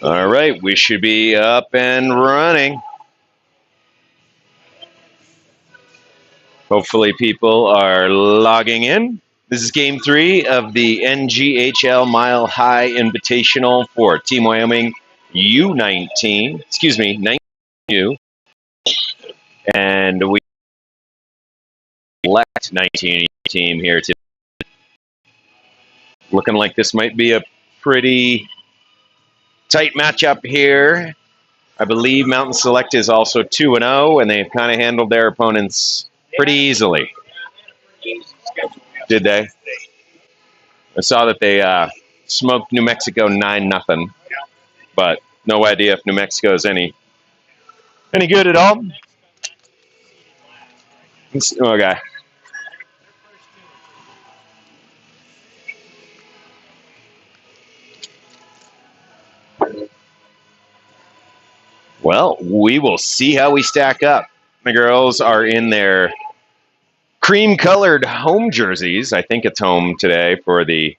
All right, we should be up and running. Hopefully people are logging in. This is game 3 of the NGHL Mile High Invitational for Team Wyoming U19. Excuse me, 19U. And we elect 19 team here today. Looking like this might be a pretty tight matchup here. I believe Mountain Select is also 2-0, and they've kind of handled their opponents pretty easily. Did they? I saw that they smoked New Mexico 9-0, but no idea if New Mexico is any good at all. Okay. Well, we will see how we stack up. The girls are in their cream-colored home jerseys. I think it's home today for this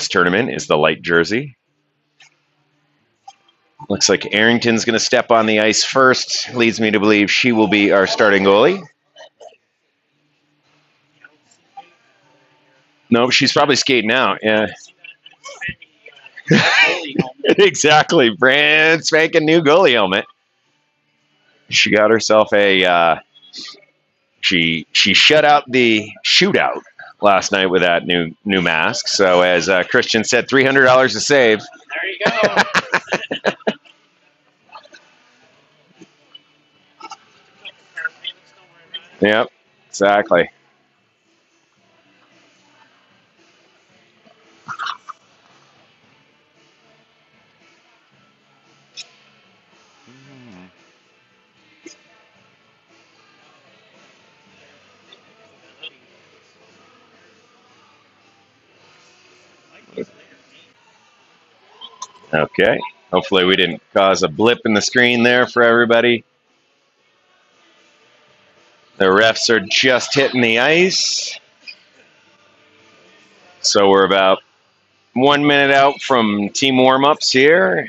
tournament is the light jersey. Looks like Arrington's going to step on the ice first. Leads me to believe she will be our starting goalie. No, she's probably skating out. Yeah. Exactly. Brand spanking new goalie helmet. She got herself a she shut out the shootout last night with that new mask. So as Christian said, $300 to save. There you go. Yep, exactly. Okay. Hopefully we didn't cause a blip in the screen there for everybody. The refs are just hitting the ice. So we're about 1 minute out from team warm-ups here.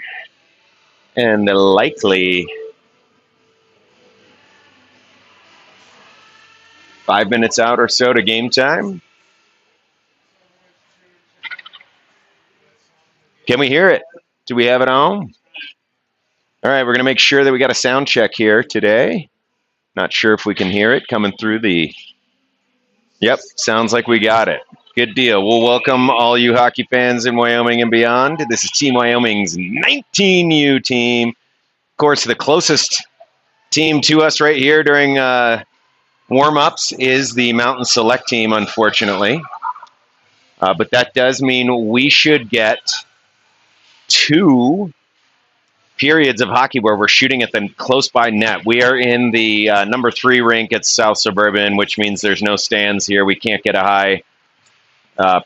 And likely 5 minutes out or so to game time. Can we hear it? Do we have it on? All right, we're going to make sure that we got a sound check here today. Not sure if we can hear it coming through the... Yep, sounds like we got it. Good deal. We'll welcome all you hockey fans in Wyoming and beyond. This is Team Wyoming's 19U team. Of course, the closest team to us right here during warm-ups is the Mountain Select team, unfortunately. But that does mean we should get 2 periods of hockey where we're shooting at the close by net. We are in the number 3 rink at South Suburban, which means there's no stands here. We can't get a high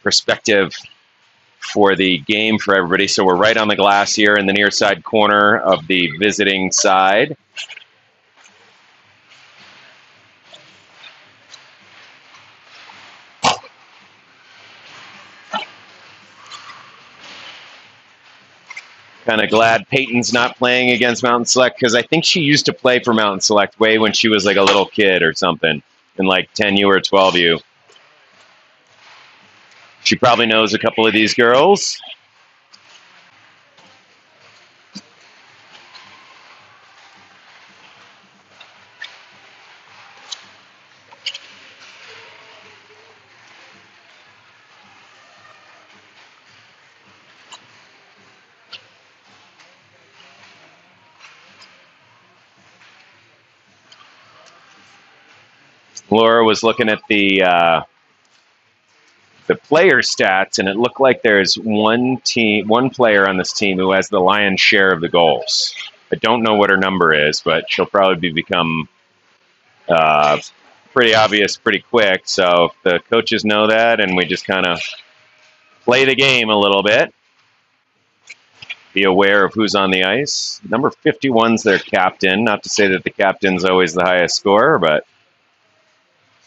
perspective for the game for everybody. So we're right on the glass here in the near side corner of the visiting side. Kind of glad Peyton's not playing against Mountain Select because I think she used to play for Mountain Select way when she was like a little kid or something in like 10U or 12U. She probably knows a couple of these girls. Laura was looking at the player stats, and it looked like there's one player on this team who has the lion's share of the goals. I don't know what her number is, but she'll probably become pretty obvious pretty quick. So if the coaches know that, and we just kind of play the game a little bit, be aware of who's on the ice. Number 51's their captain. Not to say that the captain's always the highest scorer, but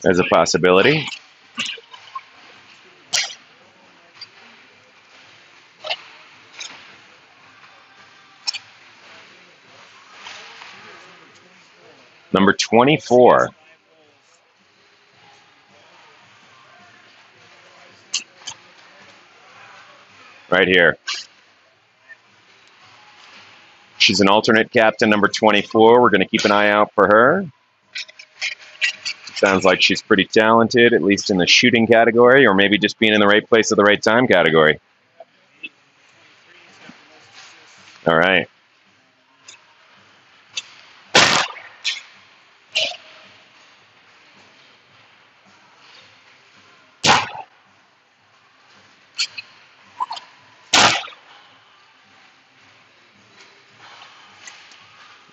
there's a possibility. Number 24. Right here. She's an alternate captain, number 24. We're going to keep an eye out for her. Sounds like she's pretty talented, at least in the shooting category, or maybe just being in the right place at the right time category. All right.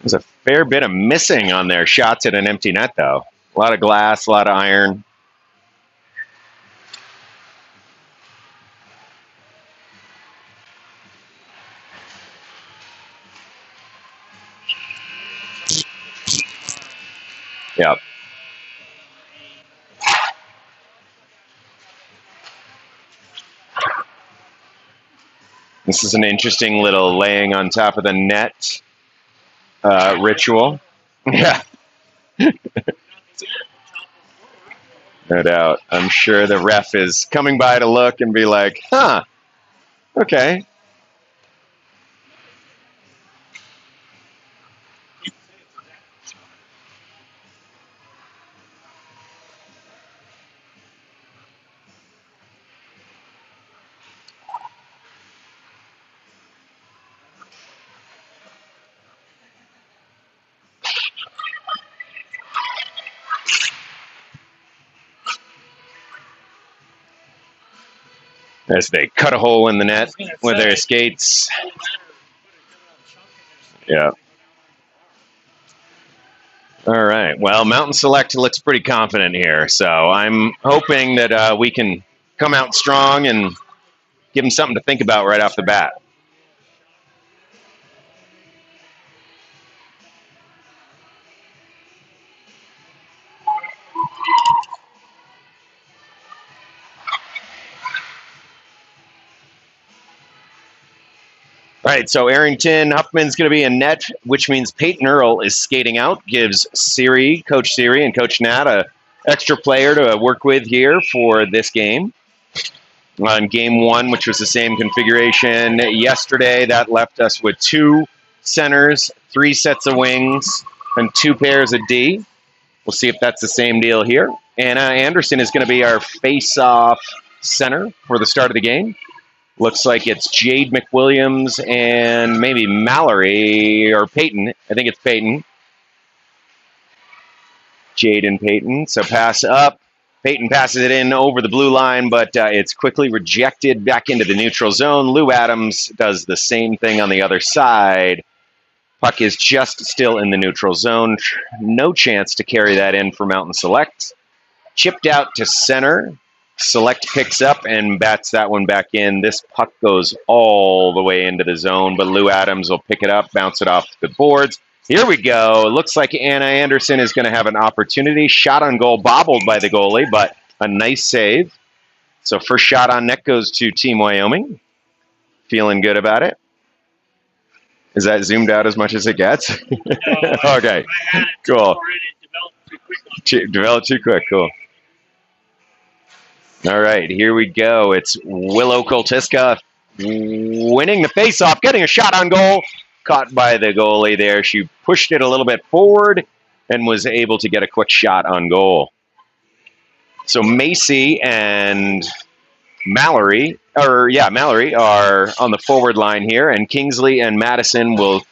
There's a fair bit of missing on their shots at an empty net, though. A lot of glass, a lot of iron. Yep. This is an interesting little laying on top of the net ritual. Yeah. No doubt. I'm sure the ref is coming by to look and be like, huh, okay. As they cut a hole in the net with their skates. Yeah. All right. Well, Mountain Select looks pretty confident here, so I'm hoping that we can come out strong and give them something to think about right off the bat. All right, so Arrington Huffman's going to be in net, which means Peyton Earl is skating out, gives Coach Siri and Coach Nat a extra player to work with here for this game. On game one, which was the same configuration yesterday, that left us with 2 centers, 3 sets of wings, and 2 pairs of D. We'll see if that's the same deal here. Anna Anderson is going to be our face-off center for the start of the game. Looks like it's Jade McWilliams and maybe Mallory or Peyton. I think it's Peyton. Jade and Peyton. So pass up. Peyton passes it in over the blue line, but it's quickly rejected back into the neutral zone. Lou Adams does the same thing on the other side. Puck is just still in the neutral zone. No chance to carry that in for Mountain Select. Chipped out to center. Select picks up and bats that one back in. This puck goes all the way into the zone, but Lou Adams will pick it up, bounce it off the boards. Here we go. Looks like Anna Anderson is going to have an opportunity. Shot on goal, bobbled by the goalie, but a nice save. So first shot on net goes to Team Wyoming. Feeling good about it. Is that zoomed out as much as it gets? No, okay, cool. Developed too quick, cool. All right, here we go. It's Willow Koltiska winning the faceoff, getting a shot on goal. Caught by the goalie there. She pushed it a little bit forward and was able to get a quick shot on goal. So Macy and Mallory are on the forward line here, and Kingsley and Madison will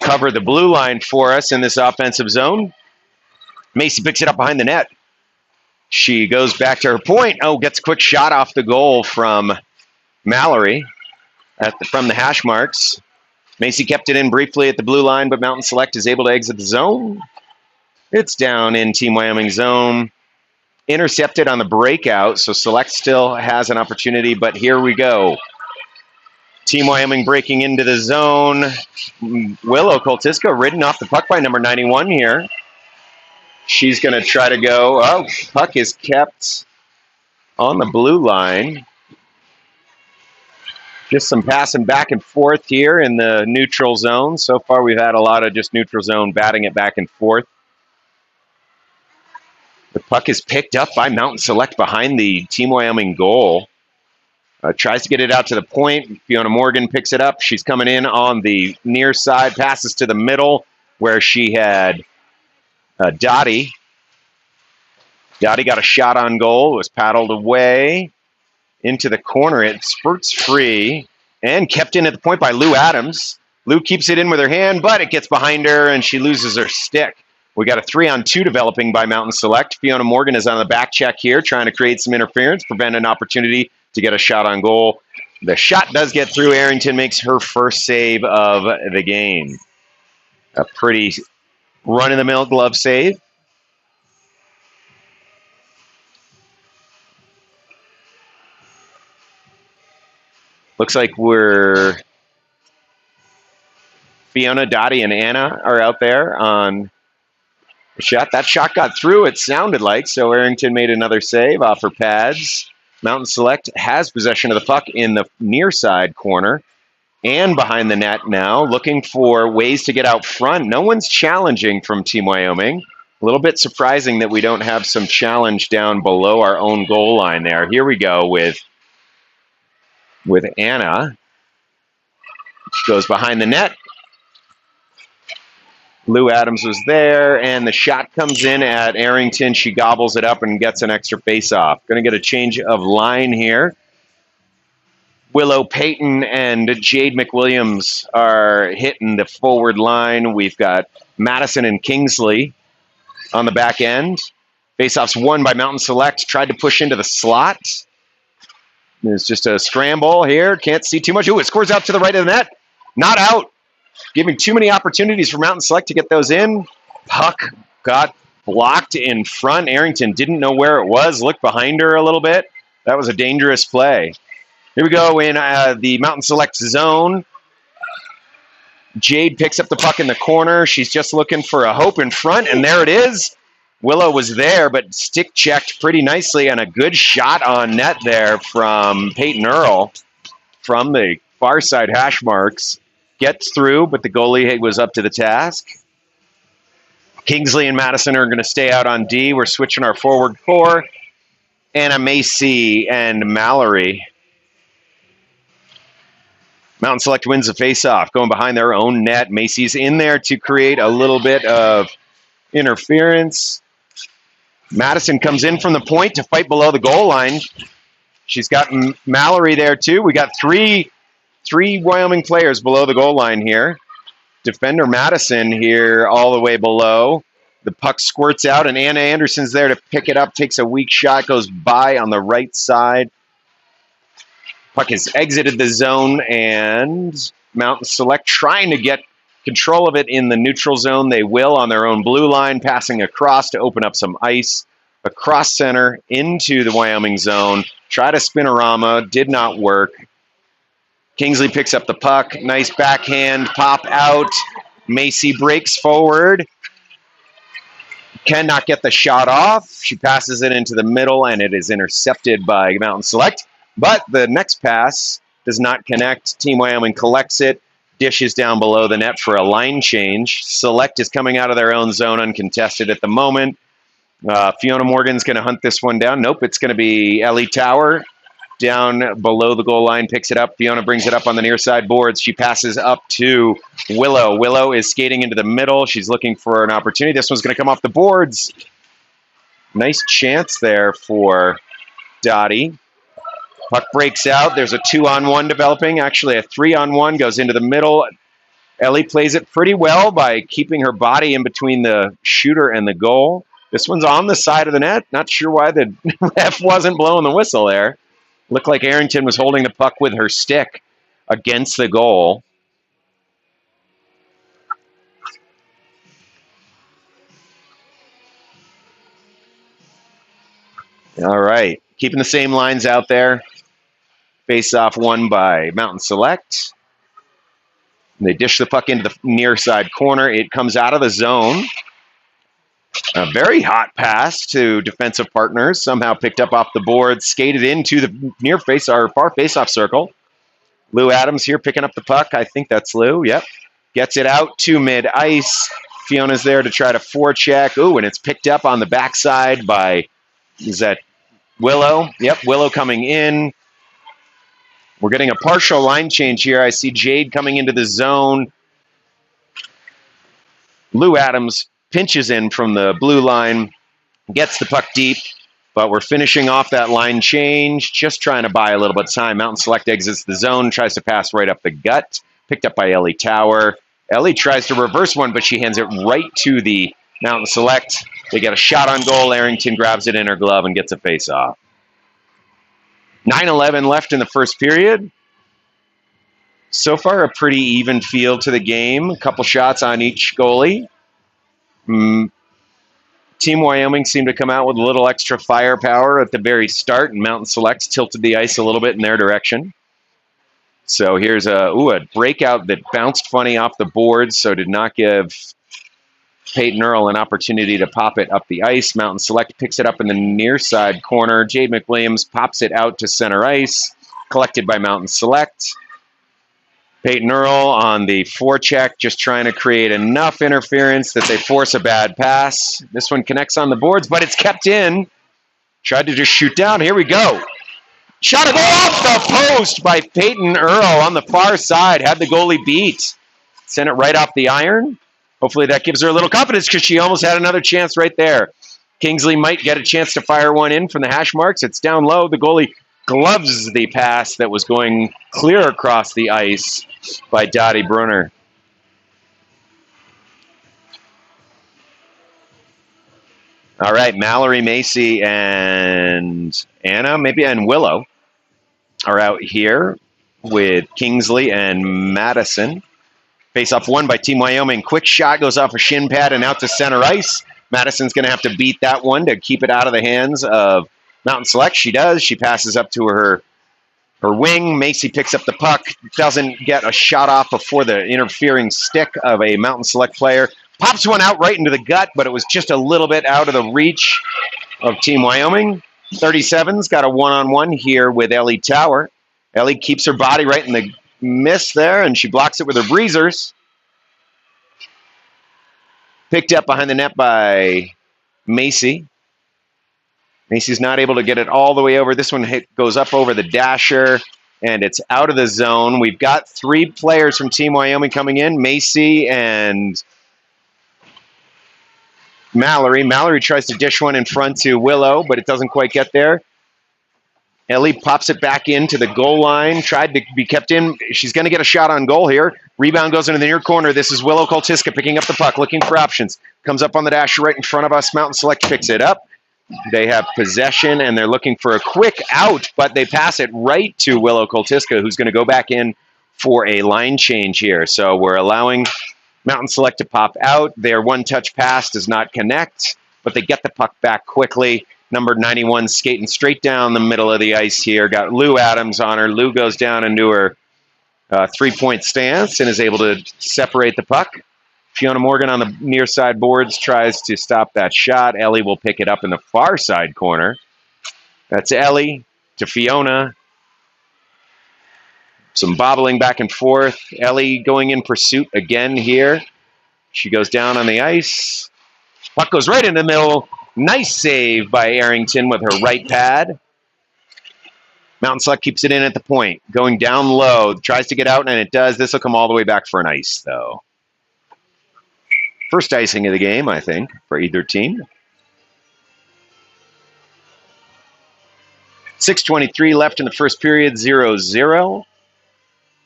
cover the blue line for us in this offensive zone. Macy picks it up behind the net. She goes back to her point. Oh, gets a quick shot off the goal from Mallory from the hash marks. Macy kept it in briefly at the blue line, but Mountain Select is able to exit the zone. It's down in Team Wyoming zone. Intercepted on the breakout, so Select still has an opportunity, but here we go. Team Wyoming breaking into the zone. Willow Koltiska ridden off the puck by number 91 here. She's going to try to go. Oh, puck is kept on the blue line. Just some passing back and forth here in the neutral zone. So far, we've had a lot of just neutral zone batting it back and forth. The puck is picked up by Mountain Select behind the Team Wyoming goal. Tries to get it out to the point. Fiona Morgan picks it up. She's coming in on the near side, passes to the middle where she had Dottie. Dottie got a shot on goal, was paddled away into the corner. It spurts free and kept in at the point by Lou Adams. Lou keeps it in with her hand, but it gets behind her and she loses her stick. We got a 3-on-2 developing by Mountain Select. Fiona Morgan is on the back check here, trying to create some interference, prevent an opportunity to get a shot on goal. The shot does get through. Arrington makes her first save of the game. A pretty run-of-the-mill glove save. Looks like Fiona, Dottie, and Anna are out there on the shot. That shot got through, it sounded like, so Arrington made another save off her pads. Mountain Select has possession of the puck in the near side corner and behind the net now, looking for ways to get out front. No one's challenging from Team Wyoming. A little bit surprising that we don't have some challenge down below our own goal line there. Here we go with Anna. Goes behind the net. Lou Adams was there, and the shot comes in at Arrington. She gobbles it up and gets an extra face-off. Going to get a change of line here. Willow Payton and Jade McWilliams are hitting the forward line. We've got Madison and Kingsley on the back end. Face-off's won by Mountain Select. Tried to push into the slot. There's just a scramble here. Can't see too much. Ooh, it scores out to the right of the net. Not out. Giving too many opportunities for Mountain Select to get those in. Puck got blocked in front. Arrington didn't know where it was. Looked behind her a little bit. That was a dangerous play. Here we go in the Mountain Select zone. Jade picks up the puck in the corner. She's just looking for a hope in front, and there it is. Willow was there, but stick checked pretty nicely, and a good shot on net there from Peyton Earl from the far side hash marks. Gets through, but the goalie was up to the task. Kingsley and Madison are going to stay out on D. We're switching our forward core. Anna Macy and Mallory. Mountain Select wins the faceoff, going behind their own net. Macy's in there to create a little bit of interference. Madison comes in from the point to fight below the goal line. She's got Mallory there too. We got three Wyoming players below the goal line here. Defender Madison here all the way below. The puck squirts out, and Anna Anderson's there to pick it up, takes a weak shot, goes by on the right side. Puck has exited the zone, and Mountain Select trying to get control of it in the neutral zone. They will on their own blue line, passing across to open up some ice. Across center into the Wyoming zone. Try to spinorama, did not work. Kingsley picks up the puck. Nice backhand, pop out. Macy breaks forward. Cannot get the shot off. She passes it into the middle, and it is intercepted by Mountain Select. But the next pass does not connect. Team Wyoming collects it, dishes down below the net for a line change. Select is coming out of their own zone uncontested at the moment. Fiona Morgan's going to hunt this one down. Nope, it's going to be Ellie Tower. Down below the goal line, picks it up. Fiona brings it up on the near side boards. She passes up to Willow. Willow is skating into the middle. She's looking for an opportunity. This one's going to come off the boards. Nice chance there for Dottie. Puck breaks out. There's a 2-on-1 developing. Actually, a 3-on-1 goes into the middle. Ellie plays it pretty well by keeping her body in between the shooter and the goal. This one's on the side of the net. Not sure why the ref wasn't blowing the whistle there. Looked like Arrington was holding the puck with her stick against the goal. All right, keeping the same lines out there. Face-off won by Mountain Select. They dish the puck into the near side corner. It comes out of the zone. A very hot pass to defensive partners, somehow picked up off the board, skated into the near face or far face-off circle. Lou Adams here picking up the puck. I think that's Lou. Yep. Gets it out to mid-ice. Fiona's there to try to forecheck. Ooh, and it's picked up on the backside by, is that Willow? Yep, Willow coming in. We're getting a partial line change here. I see Jade coming into the zone. Lou Adams pinches in from the blue line, gets the puck deep, but we're finishing off that line change, just trying to buy a little bit of time. Mountain Select exits the zone, tries to pass right up the gut, picked up by Ellie Tower. Ellie tries to reverse one, but she hands it right to the Mountain Select. They get a shot on goal. Arrington grabs it in her glove and gets a face-off. 9:11 left in the first period. So far, a pretty even feel to the game. A couple shots on each goalie. Team Wyoming seemed to come out with a little extra firepower at the very start, and Mountain Selects tilted the ice a little bit in their direction. So here's a breakout that bounced funny off the boards, so did not give Peyton Earl an opportunity to pop it up the ice. Mountain Select picks it up in the near side corner. Jade McWilliams pops it out to center ice, collected by Mountain Select. Peyton Earl on the forecheck, just trying to create enough interference that they force a bad pass. This one connects on the boards, but it's kept in. Tried to just shoot down. Here we go. Shot a goal off the post by Peyton Earl on the far side. Had the goalie beat. Sent it right off the iron. Hopefully that gives her a little confidence because she almost had another chance right there. Kingsley might get a chance to fire one in from the hash marks. It's down low. The goalie gloves the pass that was going clear across the ice by Dottie Brunner. All right, Mallory, Macy, and Anna, maybe, and Willow are out here with Kingsley and Madison. Face-off won by Team Wyoming. Quick shot goes off a shin pad and out to center ice. Madison's going to have to beat that one to keep it out of the hands of Mountain Select. She does. She passes up to her wing. Macy picks up the puck. Doesn't get a shot off before the interfering stick of a Mountain Select player. Pops one out right into the gut, but it was just a little bit out of the reach of Team Wyoming. 37's got a one-on-one here with Ellie Tower. Ellie keeps her body right in the miss there, and she blocks it with her breezers. Picked up behind the net by Macy. Macy's not able to get it all the way over. This one goes up over the dasher, and it's out of the zone. We've got 3 players from Team Wyoming coming in, Macy and Mallory. Mallory tries to dish one in front to Willow, but it doesn't quite get there. Ellie pops it back into the goal line, tried to be kept in. She's going to get a shot on goal here. Rebound goes into the near corner. This is Willow Koltiska picking up the puck, looking for options. Comes up on the dasher right in front of us. Mountain Select picks it up. They have possession, and they're looking for a quick out, but they pass it right to Willow Koltiska, who's going to go back in for a line change here. So we're allowing Mountain Select to pop out. Their one-touch pass does not connect, but they get the puck back quickly. Number 91 skating straight down the middle of the ice here. Got Lou Adams on her. Lou goes down into her three-point stance and is able to separate the puck. Fiona Morgan on the near side boards tries to stop that shot. Ellie will pick it up in the far side corner. That's Ellie to Fiona. Some bobbling back and forth. Ellie going in pursuit again here. She goes down on the ice. Puck goes right in the middle. Nice save by Arrington with her right pad. Mountain Select keeps it in at the point. Going down low. Tries to get out, and it does. This will come all the way back for an ice, though. First icing of the game, I think, for either team. 6:23 left in the first period, 0-0.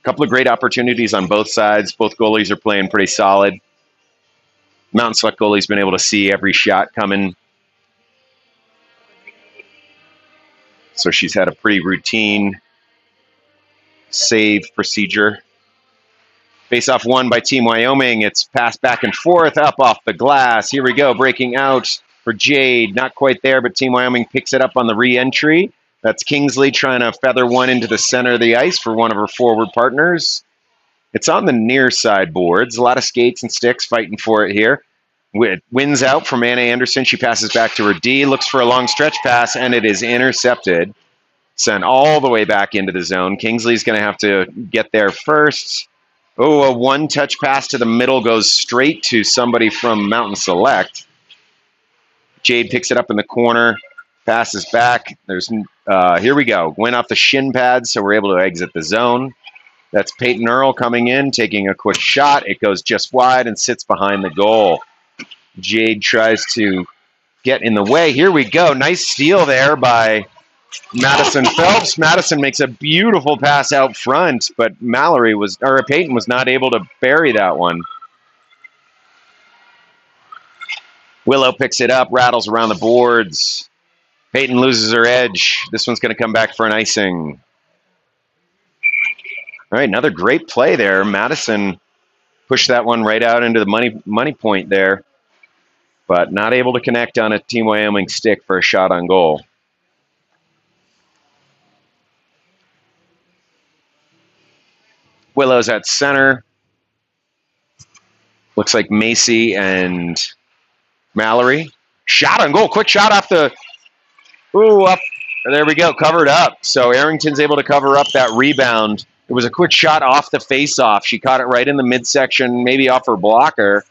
Couple of great opportunities on both sides. Both goalies are playing pretty solid. Mountain Select goalie's been able to see every shot coming. So she's had a pretty routine save procedure. Face-off won by Team Wyoming. It's passed back and forth, up off the glass. Here we go, breaking out for Jade. Not quite there, but Team Wyoming picks it up on the re-entry. That's Kingsley trying to feather one into the center of the ice for one of her forward partners. It's on the near side boards. A lot of skates and sticks fighting for it here. Wins out from Anna Anderson. She passes back to her D, looks for a long stretch pass, and it is intercepted. Sent all the way back into the zone. Kingsley's going to have to get there first. Oh, a one-touch pass to the middle goes straight to somebody from Mountain Select. Jade picks it up in the corner, passes back. Here we go. Went off the shin pads, so we're able to exit the zone. That's Peyton Earl coming in, taking a quick shot. It goes just wide and sits behind the goal. Jade tries to get in the way. Here we go. Nice steal there by Madison Phelps. Madison makes a beautiful pass out front, but Peyton was not able to bury that one. Willow picks it up, rattles around the boards. Peyton loses her edge. This one's going to come back for an icing. All right, another great play there. Madison pushed that one right out into the money point there, but not able to connect on a Team Wyoming stick for a shot on goal. Willow's at center. Looks like Macy and Mallory. Shot on goal. Quick shot off the... Ooh, up. There we go. Covered up. So Arrington's able to cover up that rebound. It was a quick shot off the face-off. She caught it right in the midsection, maybe off her blocker.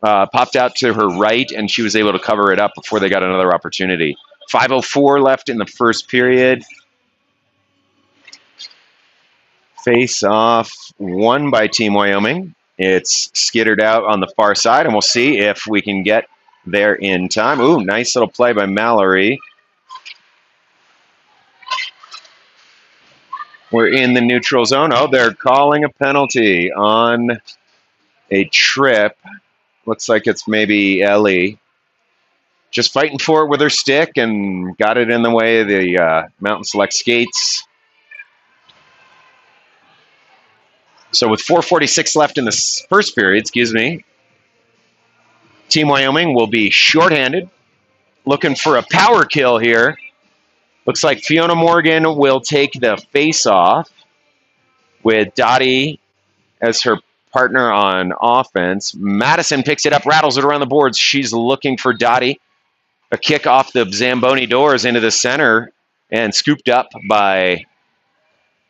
Popped out to her right, and she was able to cover it up before they got another opportunity. 5:04 left in the first period. Face-off won by Team Wyoming. It's skittered out on the far side, and we'll see if we can get there in time. Ooh, nice little play by Mallory. We're in the neutral zone. Oh, they're calling a penalty on a trip. Looks like it's maybe Ellie. Just fighting for it with her stick and got it in the way of the Mountain Select skates. So with 4:46 left in the first period, Team Wyoming will be shorthanded, looking for a power kill here. Looks like Fiona Morgan will take the face-off with Dottie as her partner on offense. Madison picks it up, rattles it around the boards. She's looking for Dottie. A kick off the Zamboni doors into the center and scooped up by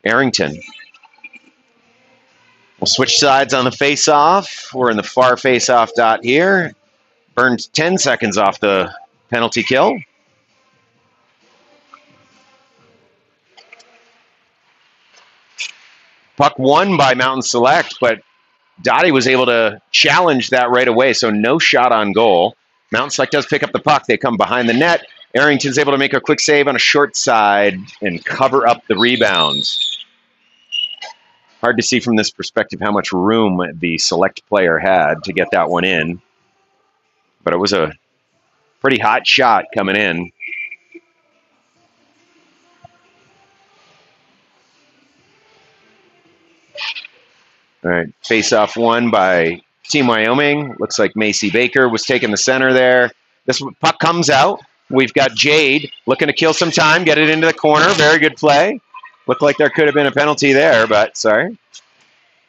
Arrington. We'll switch sides on the face-off. We're in the far face-off dot here. Burned 10 seconds off the penalty kill. Puck won by Mountain Select, but Dottie was able to challenge that right away, so no shot on goal. Mountain Select does pick up the puck. They come behind the net. Arrington's able to make a quick save on a short side and cover up the rebound. Hard to see from this perspective how much room the Select player had to get that one in. But it was a pretty hot shot coming in. All right, face-off won by Team Wyoming. Looks like Macy Baker was taking the center there. This puck comes out. We've got Jade looking to kill some time, get it into the corner. Very good play. Looked like there could have been a penalty there, but sorry.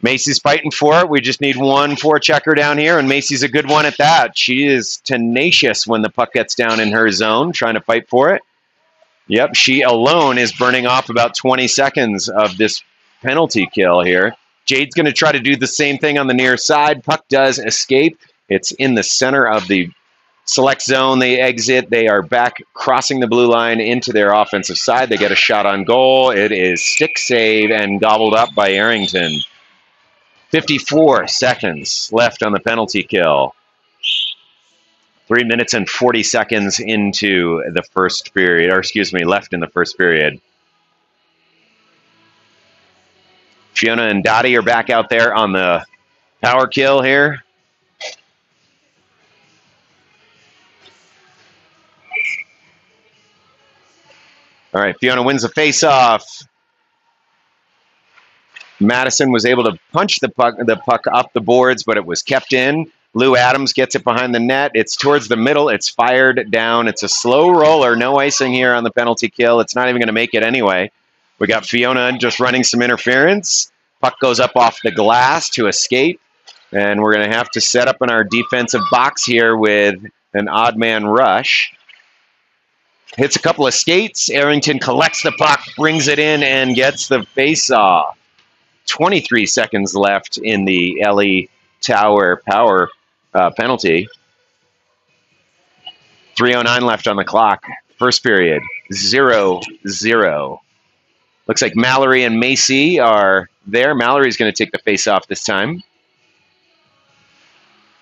Macy's fighting for it. We just need one forechecker down here, and Macy's a good one at that. She is tenacious when the puck gets down in her zone, trying to fight for it. Yep, she alone is burning off about 20 seconds of this penalty kill here. Jade's going to try to do the same thing on the near side. Puck does escape. It's in the center of the Select zone. They exit. They are back crossing the blue line into their offensive side. They get a shot on goal. It is stick save and gobbled up by Arrington. 54 seconds left on the penalty kill. 3 minutes and 40 seconds into the first period, or excuse me, left in the first period. Fiona and Dottie are back out there on the power kill here. All right, Fiona wins the face-off. Madison was able to punch the puck up the boards, but it was kept in. Lou Adams gets it behind the net. It's towards the middle. It's fired down. It's a slow roller. No icing here on the penalty kill. It's not even going to make it anyway. We got Fiona just running some interference. Puck goes up off the glass to escape. And we're going to have to set up in our defensive box here with an odd man rush. Hits a couple of skates. Arrington collects the puck, brings it in, and gets the face-off. 23 seconds left in the LE Tower Power penalty. 3:09 left on the clock. First period, 0-0. Looks like Mallory and Macy are there. Mallory's going to take the face-off this time.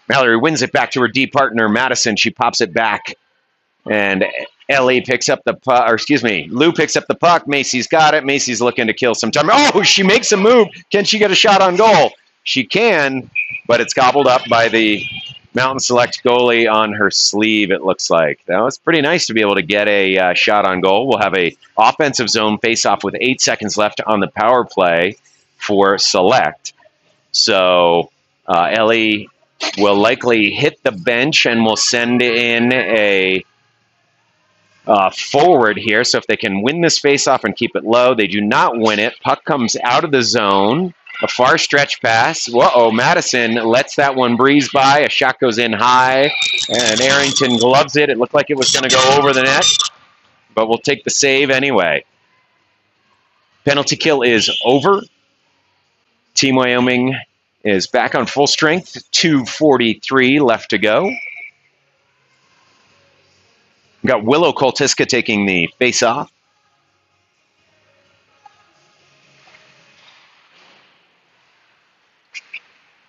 Mallory wins it back to her D partner, Madison. She pops it back. And Ellie picks up the puck, or excuse me, Lou picks up the puck. Macy's got it. Macy's looking to kill some time. Oh, she makes a move. Can she get a shot on goal? She can, but it's gobbled up by the Mountain Select goalie on her sleeve, it looks like. That was pretty nice to be able to get a shot on goal. We'll have a offensive zone face-off with 8 seconds left on the power play for Select. So Ellie will likely hit the bench and will send in a forward here. So if they can win this face-off and keep it low, they do not win it. Puck comes out of the zone. A far stretch pass. Whoa, Madison lets that one breeze by. A shot goes in high, and Arrington gloves it. It looked like it was going to go over the net, but we'll take the save anyway. Penalty kill is over. Team Wyoming is back on full strength. 2:43 left to go. We've got Willow Koltiska taking the face-off.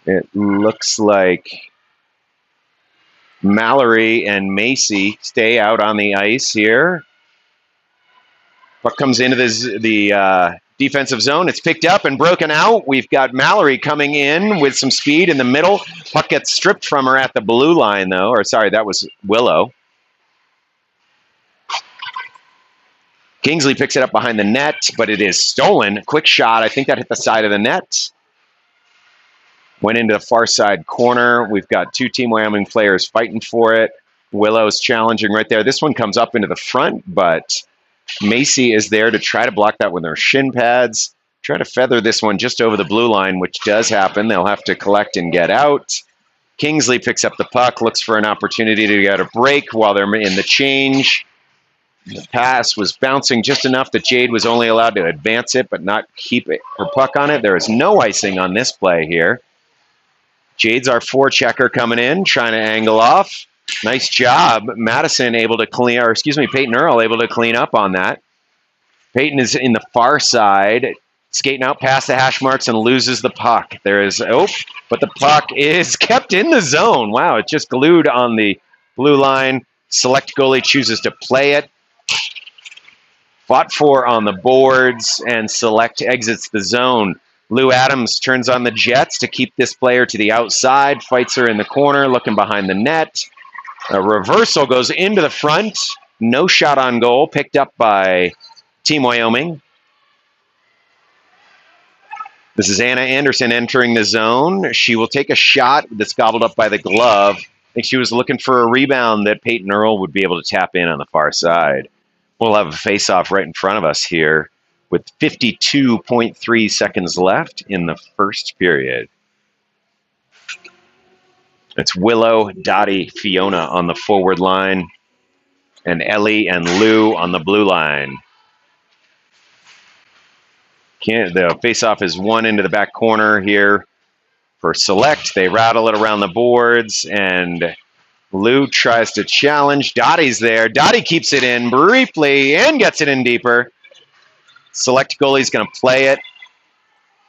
It looks like Mallory and Macy stay out on the ice here. Puck comes into the defensive zone. It's picked up and broken out. We've got Mallory coming in with some speed in the middle. Puck gets stripped from her at the blue line, though. Or sorry, that was Willow. Kingsley picks it up behind the net, but it is stolen. Quick shot. I think that hit the side of the net. Went into the far side corner. We've got two Team Wyoming players fighting for it. Willow's challenging right there. This one comes up into the front, but Macy is there to try to block that with her shin pads. Try to feather this one just over the blue line, which does happen. They'll have to collect and get out. Kingsley picks up the puck, looks for an opportunity to get a break while they're in the change. The pass was bouncing just enough that Jade was only allowed to advance it, but not keep her puck on it. There is no icing on this play here. Jade's our forechecker coming in, trying to angle off. Nice job. Madison able to clean, or excuse me, Peyton Earl able to clean up on that. Peyton is in the far side, skating out past the hash marks and loses the puck. There is, but the puck is kept in the zone. Wow, it's just glued on the blue line. Select goalie chooses to play it. Fought for on the boards, and Select exits the zone. Lou Adams turns on the Jets to keep this player to the outside, fights her in the corner, looking behind the net. A reversal goes into the front. No shot on goal, picked up by Team Wyoming. This is Anna Anderson entering the zone. She will take a shot that's gobbled up by the glove. I think she was looking for a rebound that Peyton Earl would be able to tap in on the far side. We'll have a face-off right in front of us here with 52.3 seconds left in the first period. It's Willow, Dottie, Fiona on the forward line, and Ellie and Lou on the blue line. The face-off is one into the back corner here for Select. They rattle it around the boards, and Lou tries to challenge. Dottie's there. Dottie keeps it in briefly and gets it in deeper. Select goalie's going to play it.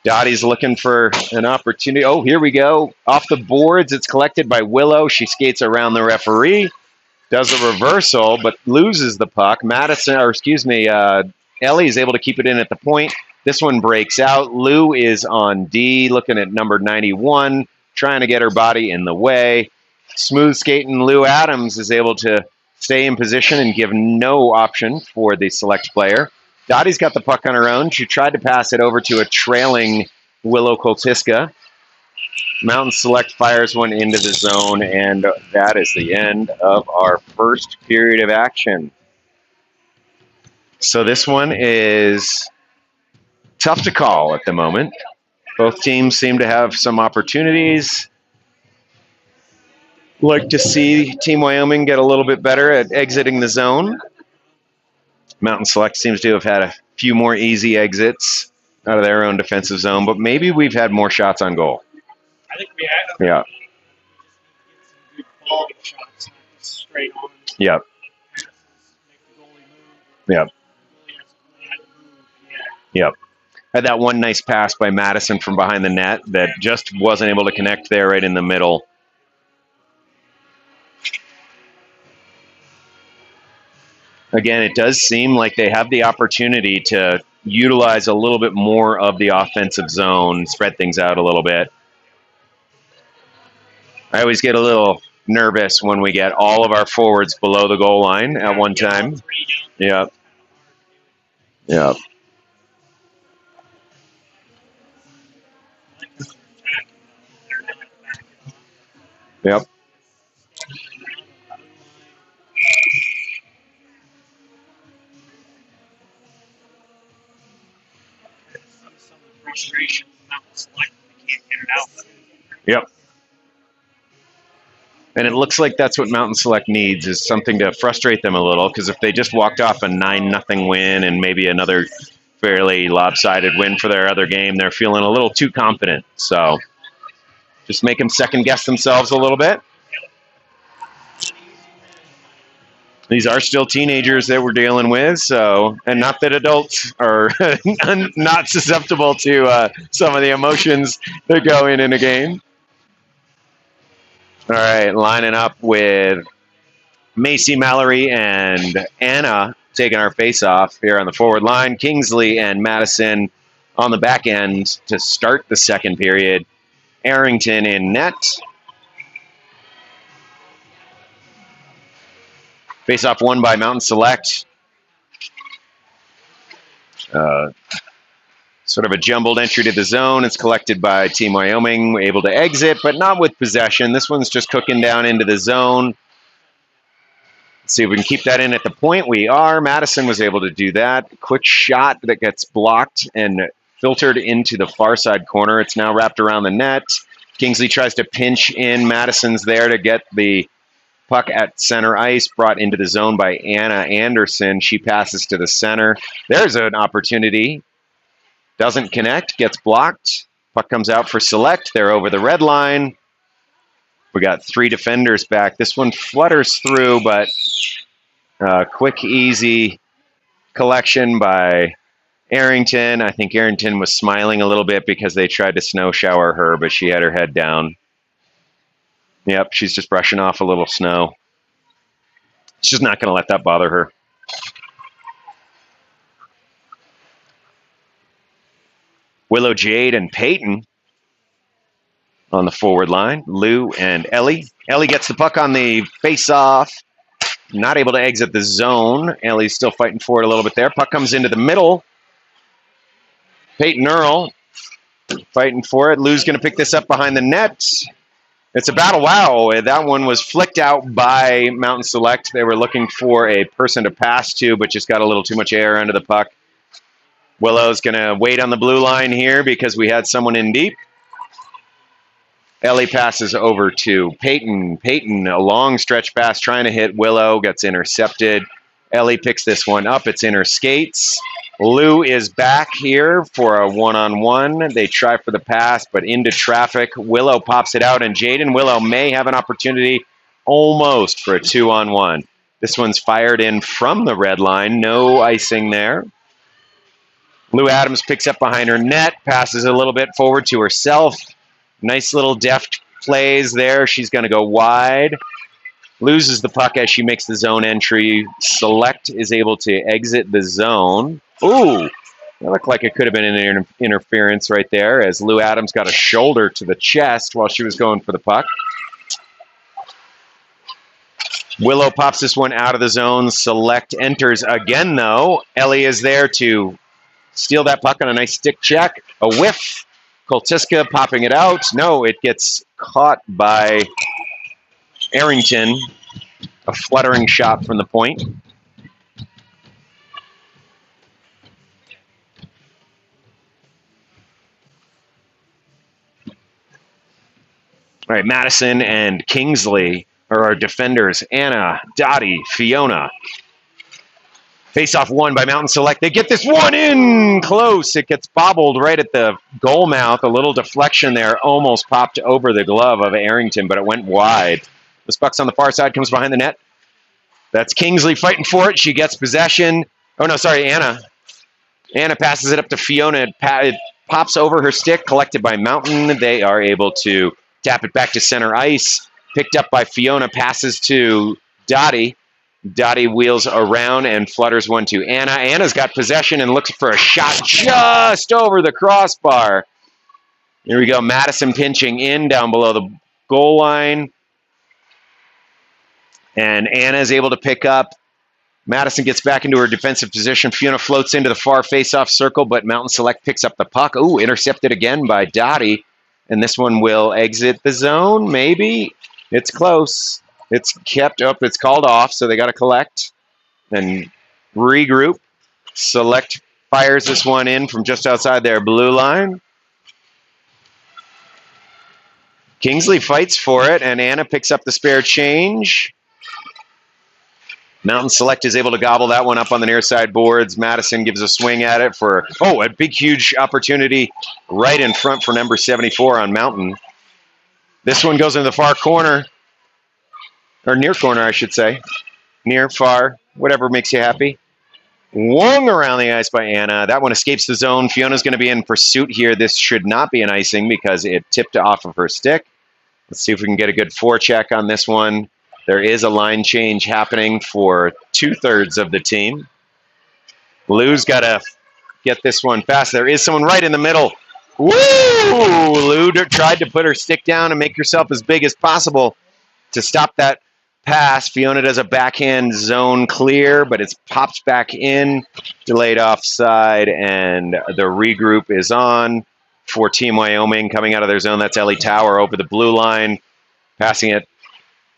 Dottie's looking for an opportunity. Oh, here we go. Off the boards, it's collected by Willow. She skates around the referee, does a reversal, but loses the puck. Ellie is able to keep it in at the point. This one breaks out. Lou is on D, looking at number 91, trying to get her body in the way. Smooth skating Lou Adams is able to stay in position and give no option for the Select player. Dottie's got the puck on her own. She tried to pass it over to a trailing Willow Koltiska. Mountain Select fires one into the zone, and that is the end of our first period of action. So this one is tough to call at the moment. Both teams seem to have some opportunities. Like to see Team Wyoming get a little bit better at exiting the zone. Mountain Select seems to have had a few more easy exits. out of their own defensive zone, but maybe we've had more shots on goal. I think we have. Yeah. Good quality shots, not just straight on. Yep. Passes, make the goalie move. Yep. The goalie has to move. Yeah. Yep. Had that one nice pass by Madison from behind the net that just wasn't able to connect there right in the middle. Again, it does seem like they have the opportunity to utilize a little bit more of the offensive zone, spread things out a little bit. I always get a little nervous when we get all of our forwards below the goal line at one time. Yep. Yep. Yep. Frustration, not select, they can't get it out. Yep. And it looks like that's what Mountain Select needs, is something to frustrate them a little, because if they just walked off a 9-0 win and maybe another fairly lopsided win for their other game, they're feeling a little too confident. So just make them second-guess themselves a little bit. These are still teenagers that we're dealing with, so, and not that adults are not susceptible to some of the emotions that go in a game. All right, lining up with Macy Mallory and Anna taking our face-off here on the forward line. Kingsley and Madison on the back end to start the second period. Arrington in net. Face-off won by Mountain Select. Sort of a jumbled entry to the zone. It's collected by Team Wyoming, able to exit, but not with possession. This one's just cooking down into the zone. Let's see if we can keep that in at the point. We are. Madison was able to do that. Quick shot that gets blocked and filtered into the far side corner. It's now wrapped around the net. Kingsley tries to pinch in. Madison's there to get the puck at center ice, brought into the zone by Anna Anderson. She passes to the center. There's an opportunity. Doesn't connect, gets blocked. Puck comes out for Select. They're over the red line. We got 3 defenders back. This one flutters through, but quick, easy collection by Arrington. I think Arrington was smiling a little bit because they tried to snow shower her, but she had her head down. Yep, she's just brushing off a little snow. She's not going to let that bother her. Willow Jade and Peyton on the forward line. Lou and Ellie. Ellie gets the puck on the face-off. Not able to exit the zone. Ellie's still fighting for it a little bit there. Puck comes into the middle. Peyton Earl fighting for it. Lou's going to pick this up behind the net. It's a battle. Wow, that one was flicked out by Mountain Select. They were looking for a person to pass to, but just got a little too much air under the puck. Willow's going to wait on the blue line here because we had someone in deep. Ellie passes over to Peyton. Peyton, a long stretch pass trying to hit Willow, gets intercepted. Ellie picks this one up. It's in her skates. Lou is back here for a one-on-one. They try for the pass, but into traffic. Willow pops it out, and Jaden Willow may have an opportunity almost for a 2-on-1. This one's fired in from the red line. No icing there. Lou Adams picks up behind her net, passes a little bit forward to herself. Nice little deft plays there. She's going to go wide. Loses the puck as she makes the zone entry. Select is able to exit the zone. Ooh, that looked like it could have been an interference right there as Lou Adams got a shoulder to the chest while she was going for the puck. Willow pops this one out of the zone. Select enters again, though. Ellie is there to steal that puck on a nice stick check. A whiff. Koltiska popping it out. No, it gets caught by Arrington. A fluttering shot from the point. All right, Madison and Kingsley are our defenders. Anna, Dottie, Fiona. Face-off won by Mountain Select. They get this one in close. It gets bobbled right at the goal mouth. A little deflection there almost popped over the glove of Arrington, but it went wide. This puck's on the far side, comes behind the net. That's Kingsley fighting for it. She gets possession. Oh, no, sorry, Anna. Anna passes it up to Fiona. It pops over her stick, collected by Mountain. They are able to tap it back to center ice. Picked up by Fiona, passes to Dottie. Dottie wheels around and flutters one to Anna. Anna's got possession and looks for a shot just over the crossbar. Here we go. Madison pinching in down below the goal line. And Anna is able to pick up. Madison gets back into her defensive position. Fiona floats into the far face-off circle, but Mountain Select picks up the puck. Ooh, intercepted again by Dottie. And this one will exit the zone, maybe. It's close. It's kept up. It's called off, so they got to collect and regroup. Select fires this one in from just outside their blue line. Kingsley fights for it, and Anna picks up the spare change. Mountain Select is able to gobble that one up on the near side boards. Madison gives a swing at it for, a big, huge opportunity right in front for number 74 on Mountain. This one goes into the far corner. Or near corner, I should say. Near, far, whatever makes you happy. Wung around the ice by Anna. That one escapes the zone. Fiona's going to be in pursuit here. This should not be an icing because it tipped off of her stick. Let's see if we can get a good forecheck on this one. There is a line change happening for 2/3 of the team. Lou's got to get this one fast. There is someone right in the middle. Woo! Lou tried to put her stick down and make herself as big as possible to stop that pass. Fiona does a backhand zone clear, but it's popped back in, delayed offside, and the regroup is on for Team Wyoming coming out of their zone. That's Ellie Tower over the blue line, passing it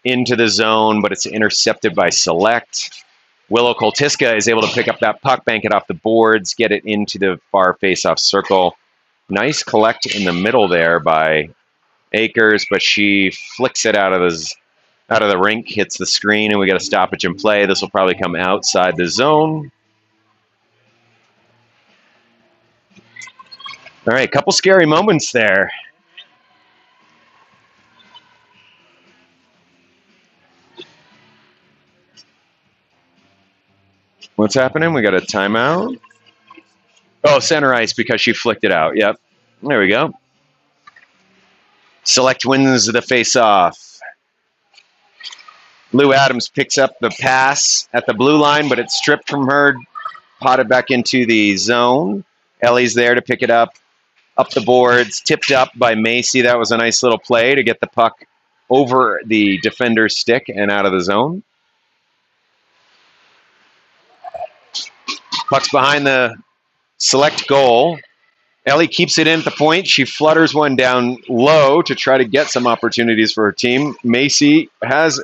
into the zone, but it's intercepted by Select. Willow Koltiska is able to pick up that puck, bank it off the boards, get it into the far face-off circle. Nice collect in the middle there by Akers, but she flicks it out of the rink, hits the screen, and we got a stoppage in play. This will probably come outside the zone. All right, a couple scary moments there. What's happening? We got a timeout. Oh, center ice because she flicked it out. Yep. There we go. Select wins the face-off. Lou Adams picks up the pass at the blue line, but it's stripped from her, potted back into the zone. Ellie's there to pick it up the boards, tipped up by Macy. That was a nice little play to get the puck over the defender's stick and out of the zone. Puck's behind the Select goal. Ellie keeps it in at the point. She flutters one down low to try to get some opportunities for her team. Macy has,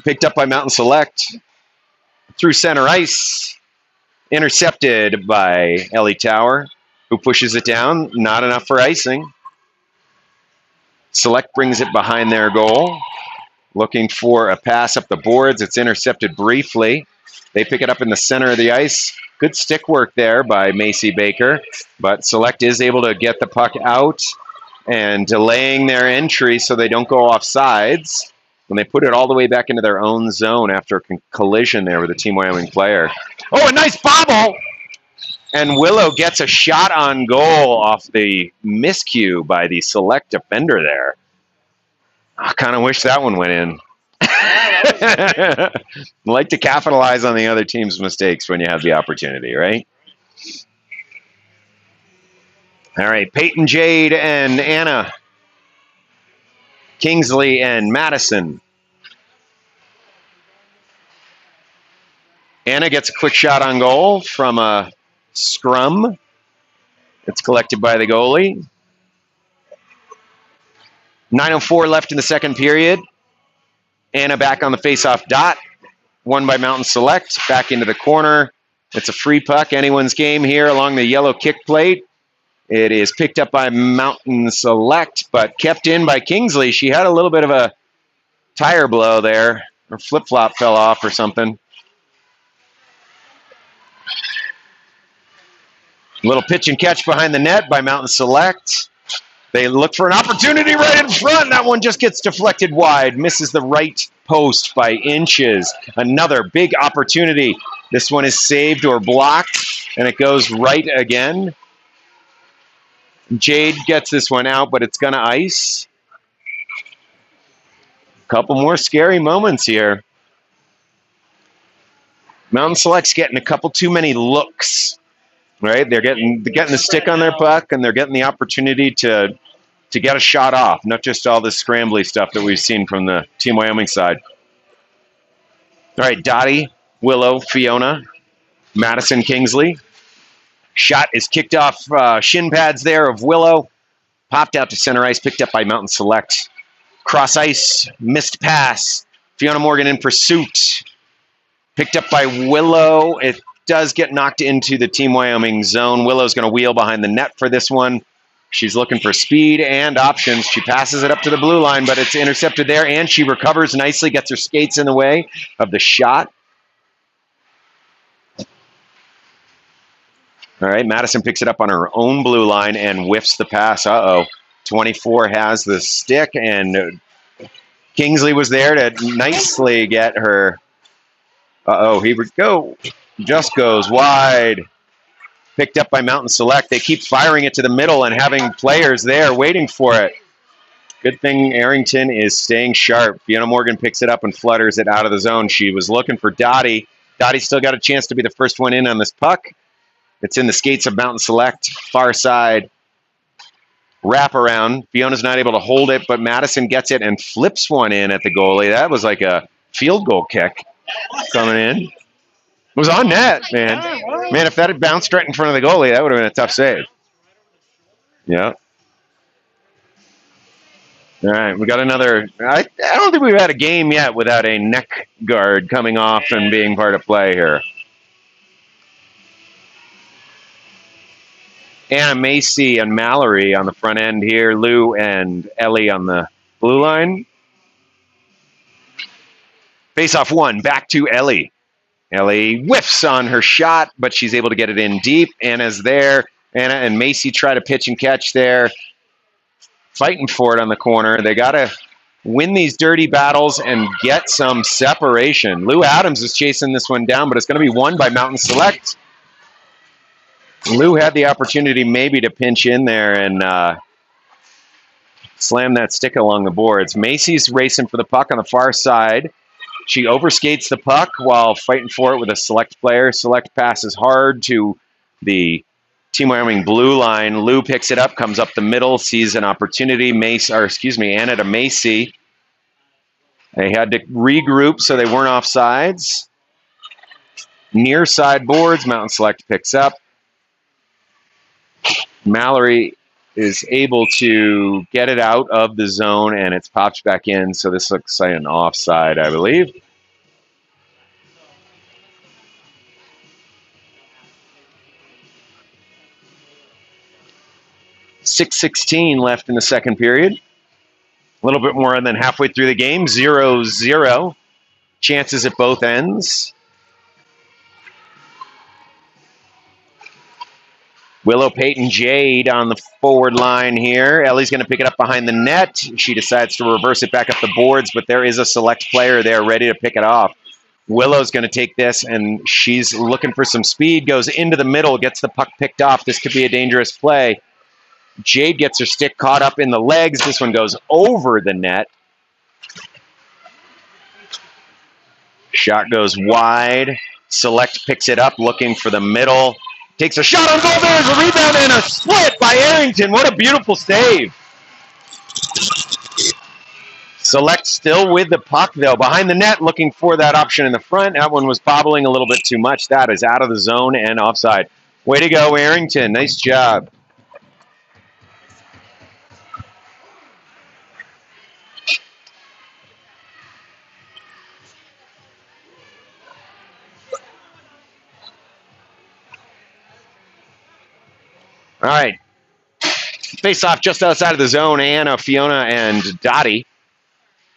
picked up by Mountain Select through center ice. Intercepted by Ellie Tower, who pushes it down. Not enough for icing. Select brings it behind their goal. Looking for a pass up the boards. It's intercepted briefly. They pick it up in the center of the ice. Good stick work there by Macy Baker, but Select is able to get the puck out and delaying their entry so they don't go off sides. When they put it all the way back into their own zone after a collision there with a Team Wyoming player. Oh, a nice bobble! And Willow gets a shot on goal off the miscue by the Select defender there. I kind of wish that one went in. Like to capitalize on the other team's mistakes when you have the opportunity, right? All right, Peyton Jade and Anna. Kingsley and Madison. Anna gets a quick shot on goal from a scrum. It's collected by the goalie. 9:04 left in the second period. Anna back on the face-off dot. Won by Mountain Select. Back into the corner. It's a free puck. Anyone's game here along the yellow kick plate. It is picked up by Mountain Select, but kept in by Kingsley. She had a little bit of a tire blow there. Her flip-flop fell off or something. Little pitch and catch behind the net by Mountain Select. They look for an opportunity right in front. That one just gets deflected wide. Misses the right post by inches. Another big opportunity. This one is saved or blocked, and it goes right again. Jade gets this one out, but it's going to ice. Couple more scary moments here. Mountain Select's getting a couple too many looks, right? They're getting the stick on their puck, and they're getting the opportunity to get a shot off, not just all this scrambly stuff that we've seen from the Team Wyoming side. All right, Dottie, Willow, Fiona, Madison, Kingsley. Shot is kicked off shin pads there of Willow. Popped out to center ice, picked up by Mountain Select. Cross ice, missed pass. Fiona Morgan in pursuit. Picked up by Willow. It does get knocked into the Team Wyoming zone. Willow's going to wheel behind the net for this one. She's looking for speed and options. She passes it up to the blue line, but it's intercepted there, and she recovers nicely, gets her skates in the way of the shot. All right, Madison picks it up on her own blue line and whiffs the pass. 24 has the stick, and Kingsley was there to nicely get her. Here we go. Just goes wide. Picked up by Mountain Select. They keep firing it to the middle and having players there waiting for it. Good thing Arrington is staying sharp. Fiona Morgan picks it up and flutters it out of the zone. She was looking for Dottie. Dottie still got a chance to be the first one in on this puck. It's in the skates of Mountain Select. Far side. Wrap around. Fiona's not able to hold it, but Madison gets it and flips one in at the goalie. That was like a field goal kick coming in. It was on net, man. Man, if that had bounced right in front of the goalie, that would have been a tough save. Yeah. All right, we got another. I don't think we've had a game yet without a neck guard coming off and being part of play here. Anna Macy and Mallory on the front end here. Lou and Ellie on the blue line. Face-off one, back to Ellie. Ellie whiffs on her shot, but she's able to get it in deep. Anna's there. Anna and Macy try to pitch and catch there. Fighting for it on the corner. They got to win these dirty battles and get some separation. Lou Adams is chasing this one down, but it's going to be won by Mountain Select. Lou had the opportunity maybe to pinch in there and slam that stick along the boards. Macy's racing for the puck on the far side. She overskates the puck while fighting for it with a Select player. Select passes hard to the Team Wyoming blue line. Lou picks it up, comes up the middle, sees an opportunity. Anna to Macy. They had to regroup so they weren't offsides. Near side boards, Mountain Select picks up. Mallory is able to get it out of the zone, and it's popped back in, so this looks like an offside, I believe. .6:16 left in the second period. A little bit more than halfway through the game. 0-0. Chances at both ends. Willow, Peyton, Jade on the forward line here. Ellie's going to pick it up behind the net. She decides to reverse it back up the boards, but there is a Select player there ready to pick it off. Willow's going to take this, and she's looking for some speed. Goes into the middle, gets the puck picked off. This could be a dangerous play. Jade gets her stick caught up in the legs. This one goes over the net. Shot goes wide. Select picks it up, looking for the middle. Takes a shot on goal. There's a rebound and a split by Arrington. What a beautiful save. Select still with the puck, though. Behind the net, looking for that option in the front. That one was bobbling a little bit too much. That is out of the zone and offside. Way to go, Arrington. Nice job. All right. Face off just outside of the zone. Anna, Fiona, and Dottie.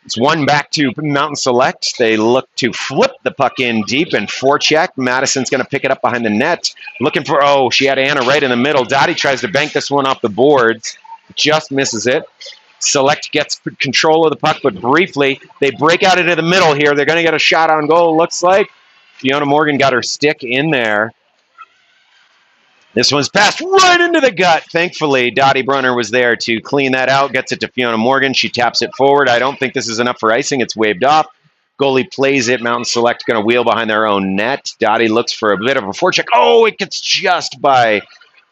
It's one back to Mountain Select. They look to flip the puck in deep and forecheck. Madison's going to pick it up behind the net. Looking for, oh, she had Anna right in the middle. Dottie tries to bank this one off the boards. Just misses it. Select gets control of the puck, but briefly. They break out into the middle here. They're going to get a shot on goal, looks like. Fiona Morgan got her stick in there. This one's passed right into the gut. Thankfully, Dottie Brunner was there to clean that out, gets it to Fiona Morgan. She taps it forward. I don't think this is enough for icing. It's waved off. Goalie plays it. Mountain Select going to wheel behind their own net. Dottie looks for a bit of a forecheck. Oh, it gets just by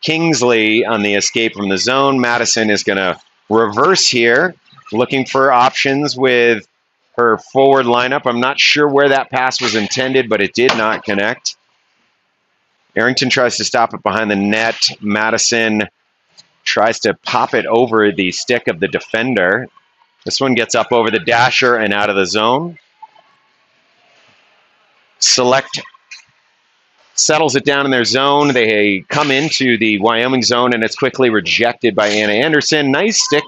Kingsley on the escape from the zone. Madison is going to reverse here, looking for options with her forward lineup. I'm not sure where that pass was intended, but it did not connect. Arrington tries to stop it behind the net. Madison tries to pop it over the stick of the defender. This one gets up over the dasher and out of the zone. Select settles it down in their zone. They come into the Wyoming zone, and it's quickly rejected by Anna Anderson. Nice stick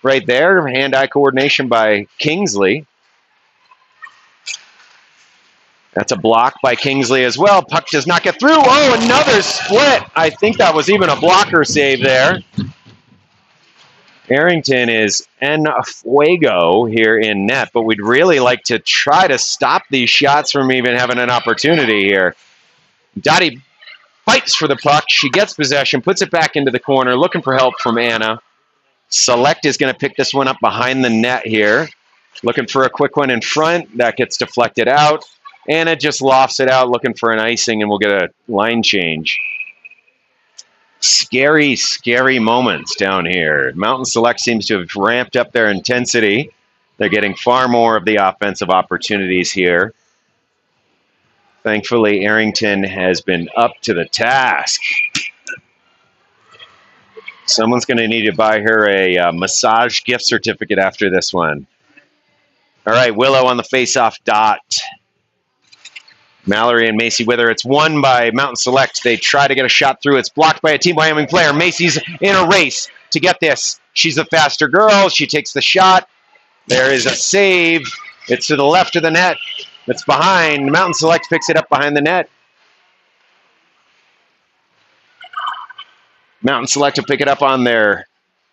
right there. Hand-eye coordination by Kingsley. That's a block by Kingsley as well. Puck does not get through. Oh, another split. I think that was even a blocker save there. Arrington is en fuego here in net, but we'd really like to try to stop these shots from even having an opportunity here. Dottie fights for the puck. She gets possession, puts it back into the corner, looking for help from Anna. Select is going to pick this one up behind the net here. Looking for a quick one in front. That gets deflected out. Anna just lofts it out, looking for an icing, and we'll get a line change. Scary, scary moments down here. Mountain Select seems to have ramped up their intensity. They're getting far more of the offensive opportunities here. Thankfully, Arrington has been up to the task. Someone's going to need to buy her a massage gift certificate after this one. All right, Willow on the face-off dot. Mallory and Macy Wither. It's won by Mountain Select. They try to get a shot through. It's blocked by a Team Wyoming player. Macy's in a race to get this. She's a faster girl. She takes the shot. There is a save. It's to the left of the net. It's behind. Mountain Select picks it up behind the net. Mountain Select will pick it up on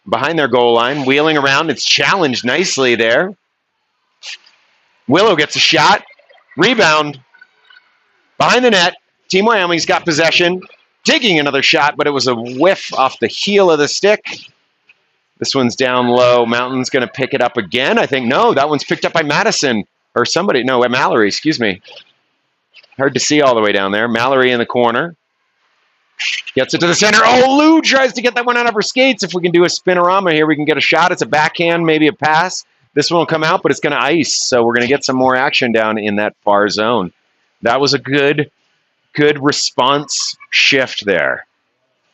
behind their goal line. Wheeling around. It's challenged nicely there. Willow gets a shot. Rebound. Behind the net, Team Wyoming's got possession, taking another shot, but it was a whiff off the heel of the stick. This one's down low. Mountain's going to pick it up again. I think, no, that one's picked up by Madison, or somebody. No, Mallory, excuse me. Hard to see all the way down there. Mallory in the corner. Gets it to the center. Oh, Lou tries to get that one out of her skates. If we can do a spinorama here, we can get a shot. It's a backhand, maybe a pass. This one will come out, but it's going to ice, so we're going to get some more action down in that far zone. That was a good response shift there.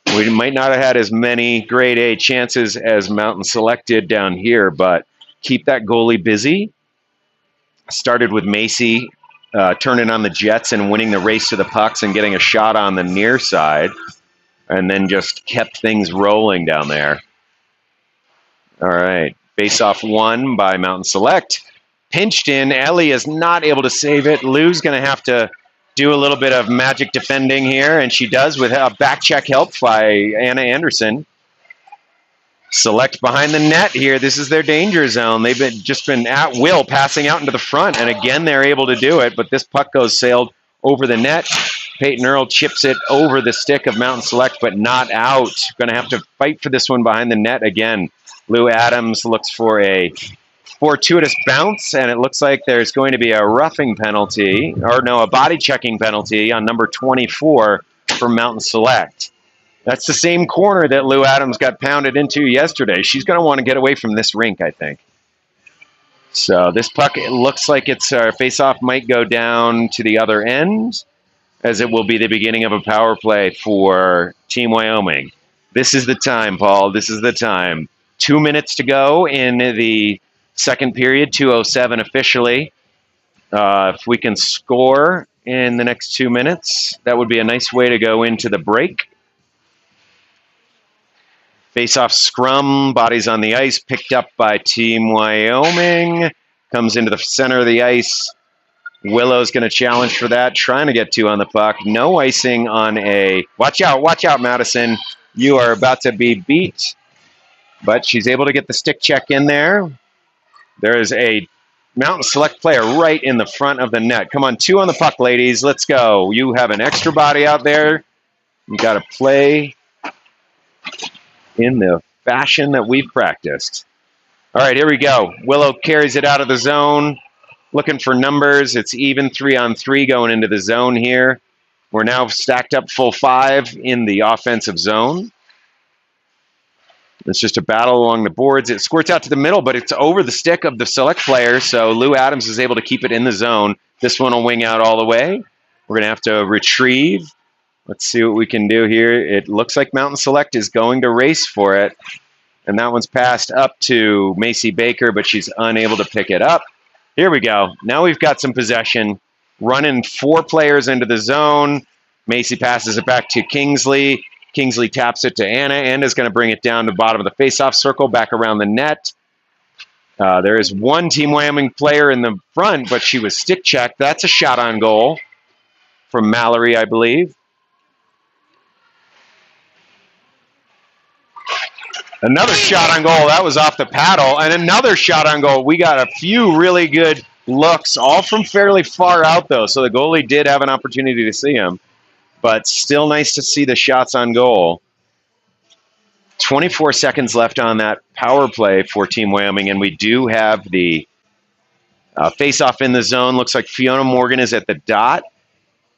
We might not have had as many grade A chances as Mountain Select did down here, but keep that goalie busy. Started with Macy turning on the jets and winning the race to the pucks and getting a shot on the near side, and then just kept things rolling down there. All right, face-off won by Mountain Select. Pinched in. Ellie is not able to save it. Lou's going to have to do a little bit of magic defending here, and she does with a back check help by Anna Anderson. Select behind the net here. This is their danger zone. They've just been at will passing out into the front, and again they're able to do it, but this puck goes sailed over the net. Peyton Earl chips it over the stick of Mountain Select, but not out. Going to have to fight for this one behind the net again. Lou Adams looks for a fortuitous bounce, and it looks like there's going to be a roughing penalty, or no, a body checking penalty on number 24 for Mountain Select. That's the same corner that Lou Adams got pounded into yesterday. She's going to want to get away from this rink, I think. So this puck, it looks like its face-off might go down to the other end, as it will be the beginning of a power play for Team Wyoming. This is the time, Paul. This is the time. 2 minutes to go in the second period, 2:07 officially. If we can score in the next 2 minutes, that would be a nice way to go into the break. Face-off scrum, bodies on the ice, picked up by Team Wyoming. Comes into the center of the ice. Willow's going to challenge for that, trying to get 2 on the puck. No icing on a... Watch out, Madison. You are about to be beat. But she's able to get the stick check in there. There is a Mountain Select player right in the front of the net. Come on, 2 on the puck, ladies. Let's go. You have an extra body out there. You got to play in the fashion that we've practiced. All right, here we go. Willow carries it out of the zone. Looking for numbers. It's even 3-on-3 going into the zone here. We're now stacked up full 5 in the offensive zone. It's just a battle along the boards. It squirts out to the middle, but it's over the stick of the Select player, so Lou Adams is able to keep it in the zone. This one will wing out all the way. We're going to have to retrieve. Let's see what we can do here. It looks like Mountain Select is going to race for it, and that one's passed up to Macy Baker, but she's unable to pick it up. Here we go. Now we've got some possession. Running 4 players into the zone. Macy passes it back to Kingsley. Kingsley taps it to Anna. Anna's going to bring it down to the bottom of the faceoff circle, back around the net. There is one Team Wyoming player in the front, but she was stick checked. That's a shot on goal from Mallory, I believe. Another shot on goal. That was off the paddle. And another shot on goal. We got a few really good looks, all from fairly far out, though. So the goalie did have an opportunity to see him. But still nice to see the shots on goal. 24 seconds left on that power play for Team Wyoming. And we do have the face-off in the zone. Looks like Fiona Morgan is at the dot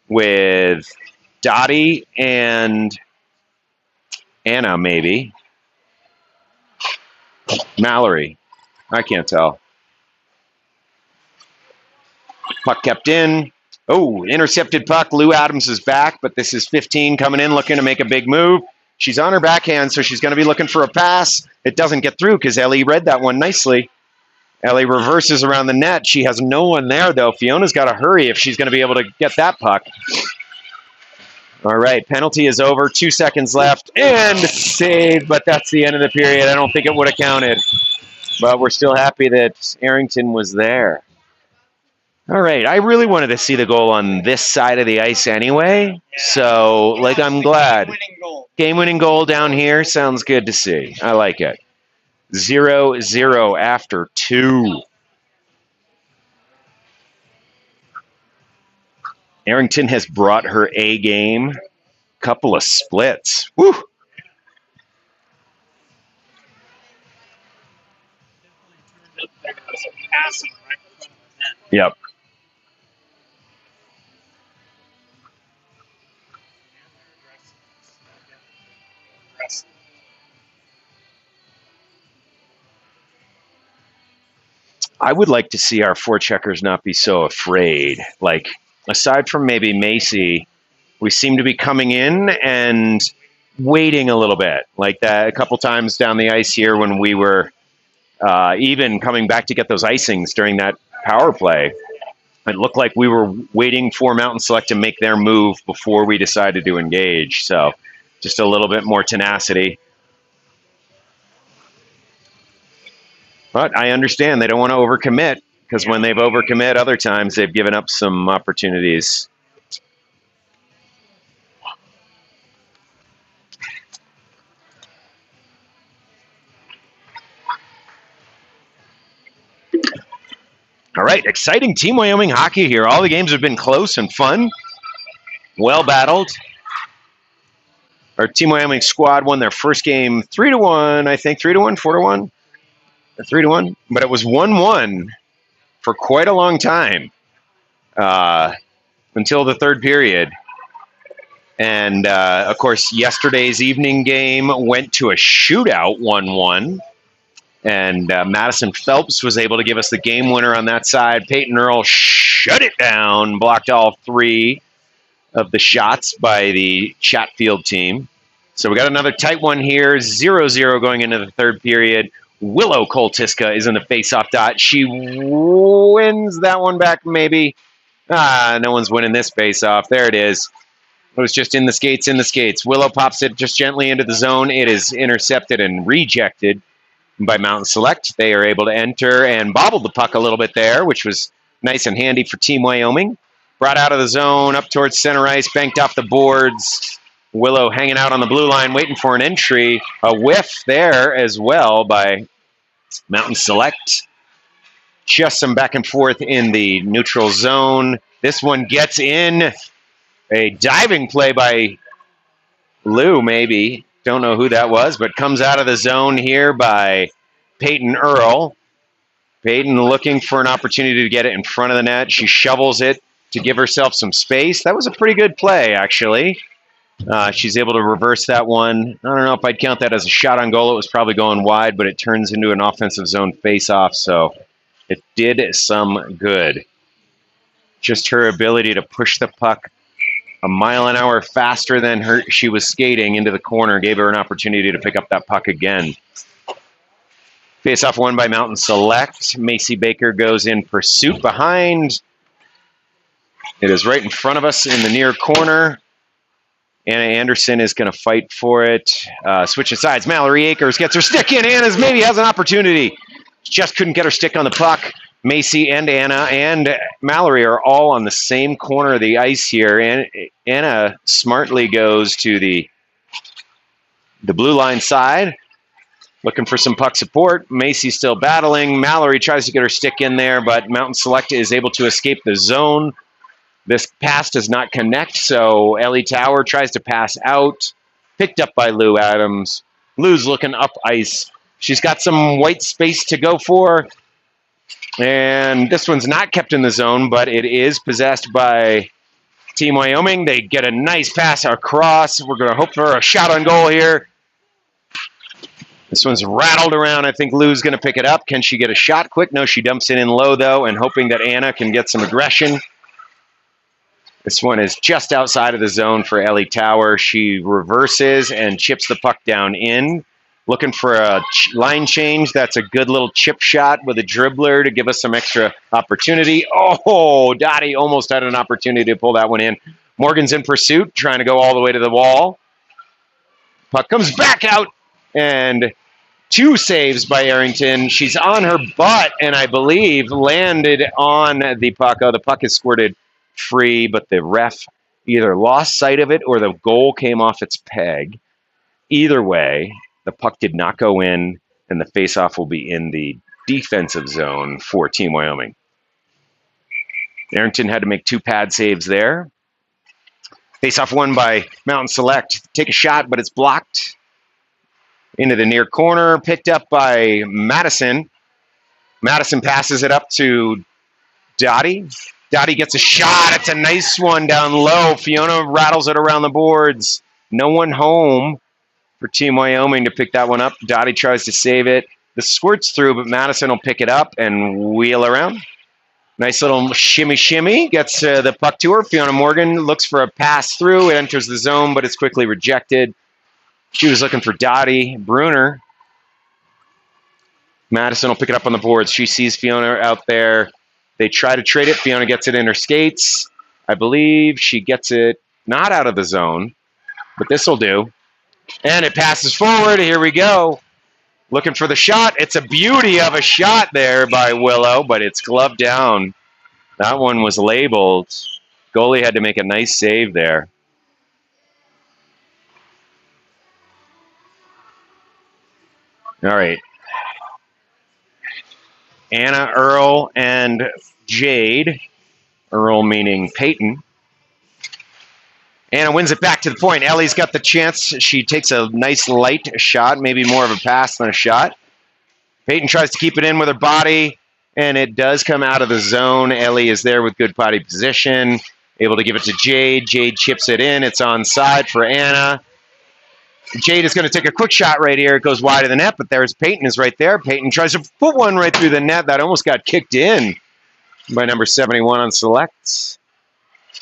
with Dottie and Anna, maybe. Mallory. I can't tell. Puck kept in. Oh, intercepted puck. Lou Adams is back, but this is 15 coming in, looking to make a big move. She's on her backhand, so she's going to be looking for a pass. It doesn't get through because Ellie read that one nicely. Ellie reverses around the net. She has no one there, though. Fiona's got to hurry if she's going to be able to get that puck. All right, penalty is over. 2 seconds left, and saved, but that's the end of the period. I don't think it would have counted, but we're still happy that Arrington was there. All right, I really wanted to see the goal on this side of the ice anyway, so, like, I'm glad. Game-winning goal down here sounds good to see. I like it. 0-0 after 2. Arrington has brought her A game. Couple of splits. Woo! Yep. I would like to see our forecheckers not be so afraid. Like, aside from maybe Macy, we seem to be coming in and waiting a little bit. Like that a couple times down the ice here when we were even coming back to get those icings during that power play. It looked like we were waiting for Mountain Select to make their move before we decided to engage. So just a little bit more tenacity. But I understand they don't want to overcommit, because when they've overcommit other times, they've given up some opportunities. All right, exciting Team Wyoming hockey here. All the games have been close and fun, well battled. Our Team Wyoming squad won their first game 3-1, I think, 3-1, 4-1. 3-1, but it was 1-1 for quite a long time until the third period. And, of course, yesterday's evening game went to a shootout, 1-1. And Madison Phelps was able to give us the game winner on that side. Peyton Earl shut it down, blocked all 3 of the shots by the Chatfield team. So we got another tight one here, 0-0 going into the third period. Willow Koltiska is in the face-off dot. She wins that one back, maybe. No one's winning this face-off. There it is. It was just in the skates, in the skates. Willow pops it just gently into the zone. It is intercepted and rejected. by Mountain Select. They are able to enter and bobbled the puck a little bit there, which was nice and handy for Team Wyoming. Brought out of the zone, up towards center ice, banked off the boards. Willow hanging out on the blue line, waiting for an entry. A whiff there as well by Mountain Select. Just some back and forth in the neutral zone. This one gets in. A diving play by Lou, maybe. Don't know who that was, but comes out of the zone here by Peyton Earl. Peyton looking for an opportunity to get it in front of the net. She shovels it to give herself some space. That was a pretty good play, actually. She's able to reverse that one. I don't know if I'd count that as a shot on goal. It was probably going wide, but it turns into an offensive zone face-off, so it did some good. Just her ability to push the puck a mile an hour faster than she was skating into the corner gave her an opportunity to pick up that puck again. Face-off won by Mountain Select. Macy Baker goes in pursuit behind. It is right in front of us in the near corner. Anna Anderson is going to fight for it. Switching sides. Mallory Akers gets her stick in. Anna's maybe has an opportunity. Just couldn't get her stick on the puck. Macy and Anna and Mallory are all on the same corner of the ice here. And Anna smartly goes to the blue line side, looking for some puck support. Macy's still battling. Mallory tries to get her stick in there, but Mountain Select is able to escape the zone. This pass does not connect, so Ellie Tower tries to pass out. Picked up by Lou Adams. Lou's looking up ice. She's got some white space to go for. And this one's not kept in the zone, but it is possessed by Team Wyoming. They get a nice pass across. We're going to hope for a shot on goal here. This one's rattled around. I think Lou's going to pick it up. Can she get a shot quick? No, she dumps it in low, though, and hoping that Anna can get some aggression. This one is just outside of the zone for Ellie Tower. She reverses and chips the puck down in. Looking for a line change. That's a good little chip shot with a dribbler to give us some extra opportunity. Oh, Dottie almost had an opportunity to pull that one in. Morgan's in pursuit, trying to go all the way to the wall. Puck comes back out, and 2 saves by Arrington. She's on her butt, and I believe landed on the puck. Oh, the puck is squirted free, but the ref either lost sight of it or the goal came off its peg. Either way, the puck did not go in, and the faceoff will be in the defensive zone for Team Wyoming. Arrington had to make 2 pad saves there. Faceoff won by Mountain Select. Take a shot, but it's blocked. Into the near corner, picked up by Madison. Madison passes it up to Dottie. Dottie gets a shot. It's a nice one down low. Fiona rattles it around the boards. No one home for Team Wyoming to pick that one up. Dottie tries to save it. The squirt's through, but Madison will pick it up and wheel around. Nice little shimmy. Gets the puck to her. Fiona Morgan looks for a pass through. It enters the zone, but it's quickly rejected. She was looking for Dottie. Bruner. Madison will pick it up on the boards. She sees Fiona out there. They try to trade it. Fiona gets it in her skates. I believe she gets it not out of the zone, but this will do. And it passes forward. Here we go. Looking for the shot. It's a beauty of a shot there by Willow, but it's gloved down. That one was labeled. Goalie had to make a nice save there. All right. Anna, Earl, and Jade. Earl meaning Peyton. Anna wins it back to the point. Ellie's got the chance. She takes a nice light shot, maybe more of a pass than a shot. Peyton tries to keep it in with her body, and it does come out of the zone. Ellie is there with good body position, able to give it to Jade. Jade chips it in. It's onside for Anna. Jade is going to take a quick shot right here. It goes wide of the net, but there's Peyton is right there. Peyton tries to put one right through the net. That almost got kicked in by number 71 on Select.